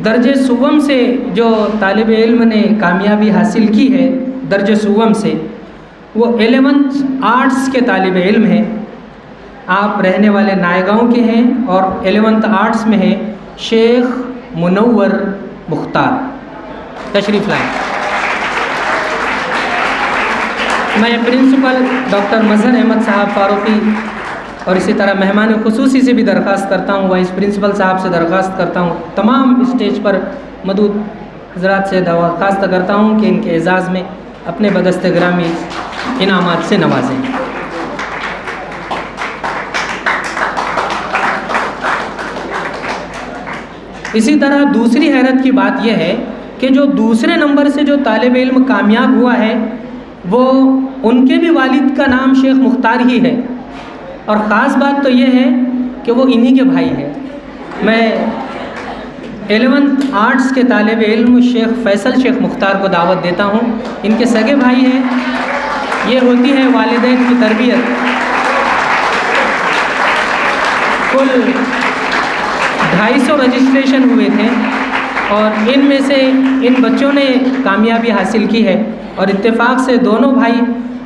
S1: درجہ سوم سے جو طالب علم نے کامیابی حاصل کی ہے درجہ سوم سے، وہ 11th آرٹس کے طالب علم ہیں آپ رہنے والے نائیگاؤں کے ہیں اور 11th آرٹس میں ہیں شیخ منور مختار، تشریف لائیں۔ میں پرنسپل ڈاکٹر مظہر احمد صاحب فاروقی اور اسی طرح مہمان خصوصی سے بھی درخواست کرتا ہوں، وائس پرنسپل صاحب سے درخواست کرتا ہوں، تمام اسٹیج پر موجود حضرات سے درخواست کرتا ہوں کہ ان کے اعزاز میں اپنے بدست گرامی انعامات سے نوازیں۔ اسی طرح دوسری حیرت کی بات یہ ہے کہ جو دوسرے نمبر سے جو طالب علم کامیاب ہوا ہے وہ ان کے بھی والد کا نام شیخ مختار ہی ہے، اور خاص بات تو یہ ہے کہ وہ انہی کے بھائی ہیں۔ میں 11th آرٹس کے طالب علم شیخ فیصل شیخ مختار کو دعوت دیتا ہوں، ان کے سگے بھائی ہیں۔ یہ ہوتی ہے والدین کی تربیت۔ کل 250 رجسٹریشن ہوئے تھے اور ان میں سے ان بچوں نے کامیابی حاصل کی ہے، اور اتفاق سے دونوں بھائی،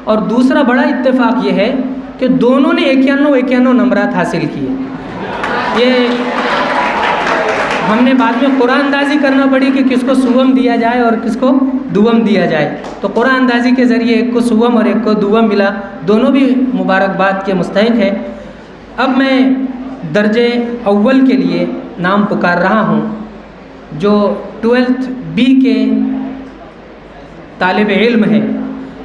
S1: اور دوسرا بڑا اتفاق یہ ہے کہ دونوں نے 91 نمبرات حاصل کیے۔ یہ ہم نے بعد میں قرآن اندازی کرنا پڑی کہ کس کو سوم دیا جائے اور کس کو دوم دیا جائے، تو قرآن اندازی کے ذریعے ایک کو سوم اور ایک کو دوم ملا، دونوں بھی مبارکباد کے مستحق ہیں۔ اب میں درجے اول کے لیے نام پکار رہا ہوں، جو 12th B کے طالب علم ہیں،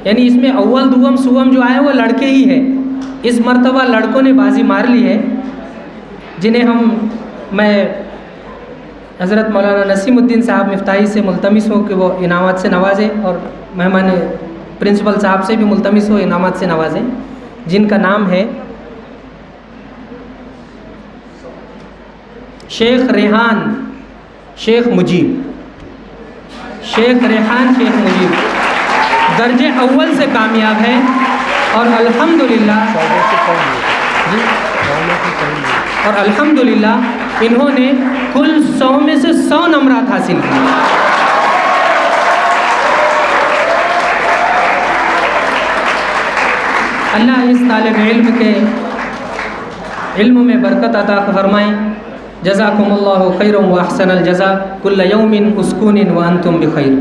S1: یعنی اس میں اول دوم سوم جو آئے وہ لڑکے ہی ہیں۔ اس مرتبہ لڑکوں نے بازی مار لی ہے، جنہیں میں حضرت مولانا نسیم الدین صاحب مفتاحی سے ملتمس ہوں کہ وہ انعامات سے نوازیں، اور مہمان پرنسپل صاحب سے بھی ملتمس ہو انعامات سے نوازیں، جن کا نام ہے شیخ ریحان شیخ مجیب۔ شیخ ریحان شیخ مجیب درجے اول سے کامیاب ہے، اور الحمدللہ انہوں نے کل 100 میں سے 100 نمبرات حاصل کیے۔ اللہ اس طالب علم کے علم میں برکت عطا فرمائیں۔ جزاکم اللہ خیر و احسن الجزاء، کل یوم اسکون وانتم بخیر۔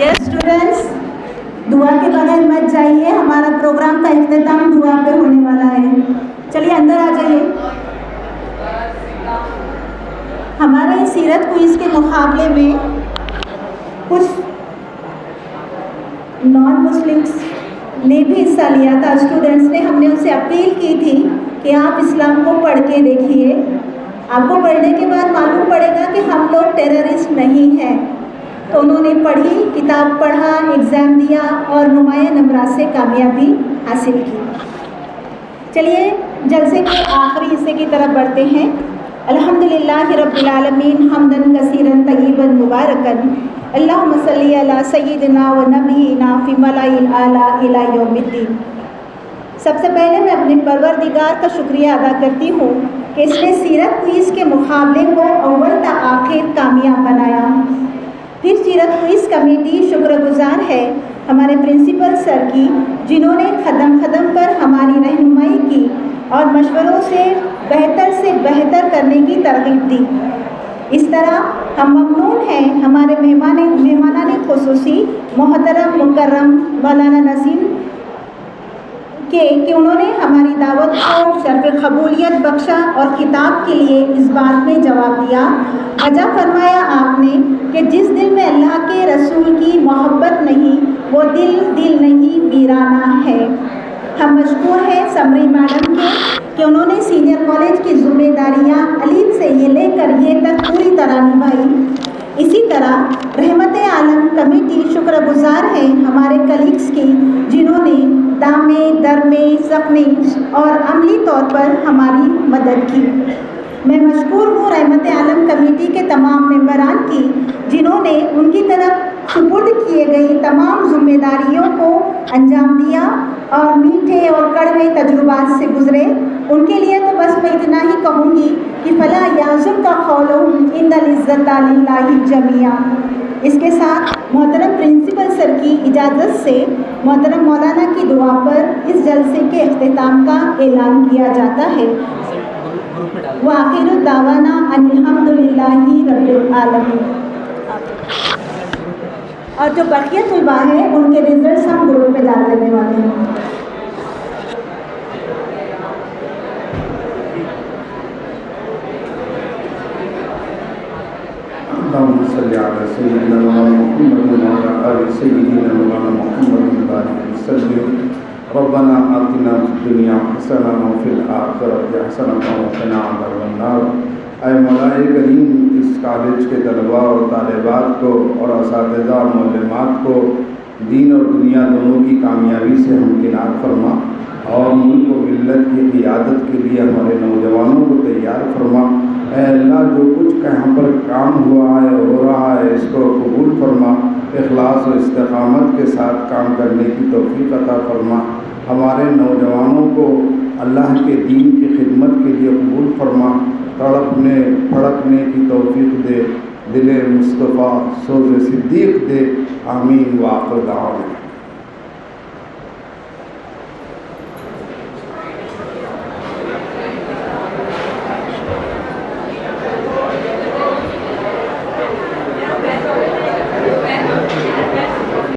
S7: اسٹوڈنٹس دعا کے بغیر مت جائیے، ہمارا پروگرام کا اختتام دعا پہ ہونے والا ہے۔ چلیے اندر آ جائیے۔ ہمارے سیرت کوئز کے مقابلے میں کچھ نان مسلمس نے بھی حصہ لیا تھا، اسٹوڈنٹس نے۔ ہم نے ان سے اپیل کی تھی کہ آپ اسلام کو پڑھ کے دیکھیے، آپ کو پڑھنے کے بعد معلوم پڑے گا کہ ہم لوگ ٹیررسٹ نہیں ہیں۔ تو انہوں نے پڑھی، کتاب پڑھا، ایگزام دیا اور نمایاں نمبرات سے کامیابی حاصل کی۔ چلیے جلسے کے آخری حصے کی طرف بڑھتے ہیں۔ الحمدللہ رب العالمین حمدن کثیرن طیبا مبارکن، اللہم صلی علی سیدنا و نبینا فی ملائی الاعلیٰ الی یوم الدین۔ سب سے پہلے میں اپنے پروردگار کا شکریہ ادا کرتی ہوں کہ اس نے سیرت کوئز کے مقابلے کو اول تا آخر کامیاب بنایا۔ پھر سیرت کوئز کمیٹی شکر گزار ہے ہمارے پرنسپل سر کی، جنہوں نے قدم پر ہماری رہنمائی کی اور مشوروں سے بہتر کرنے کی ترغیب دی۔ اس طرح ہم ممنون ہیں ہمارے مہمانان خصوصی محترم مکرم مولانا نسیم کہ انہوں نے ہماری دعوت کو شرف قبولیت بخشا اور خطاب کے لیے اس بات میں جواب دیا۔ وجہ فرمایا آپ نے کہ جس دل میں اللہ کے رسول کی محبت نہیں وہ دل نہیں ویرانہ ہے۔ ہم مشکور ہیں سمری میڈم کے کہ انہوں نے سینئر کالج کی ذمہ داریاں الف سے یہ لے کر یہ تک پوری طرح نبھائی۔ اسی طرح رحمت عالم کمیٹی شکر گزار ہے ہمارے کلیگس کی، جنہوں نے دامے درمے سقمیش اور عملی طور پر ہماری مدد کی۔ میں مشکور ہوں رحمت عالم کمیٹی کے تمام ممبران کی، جنہوں نے ان کی طرف سپرد کیے گئی تمام ذمہ داریوں کو انجام دیا اور میٹھے اور کڑوے تجربات سے گزرے۔ ان کے لیے تو بس میں اتنا ہی کہوں گی کہ فلا یحزن کا قولہم ان العزت للہ جمیعا۔ اس کے ساتھ محترم پرنسپل سر کی اجازت سے محترم مولانا کی دعا پر اس جلسے کے اختتام کا اعلان کیا جاتا ہے۔ وآخر دعوانا ان الحمد للہ رب العالمین۔ اور جو بقیہ طلباء ہیں ان کے ریزلٹس ہم گروپ میں ڈال دینے والے ہیں۔
S6: اللهم صل على سيدنا محمد وعلى آل سيدنا محمد وبارك وسلم۔ ربنا آتنا في الدنيا حسنة وفي الآخرة حسنة وقنا عذاب النار۔ اے مولا کریم، اس کالج کے طلباء اور طالبات کو اور اساتذہ اور معلمات کو دین اور دنیا دونوں کی کامیابی سے ہمکنار فرما، اور ملک و ملت کی قیادت کے لیے ہمارے نوجوانوں کو تیار فرما۔ اے اللہ، جو کچھ یہاں پر کام ہوا ہے ہو رہا ہے اس کو قبول فرما، اخلاص و استقامت کے ساتھ کام کرنے کی توفیق عطا فرما۔ ہمارے نوجوانوں کو اللہ کے دین کی خدمت کے لیے قبول فرما، تڑپنے پھڑکنے کی توفیق دے، دل مصطفیٰ سوز صدیق دے۔ آمین۔ وآخر دعوانا۔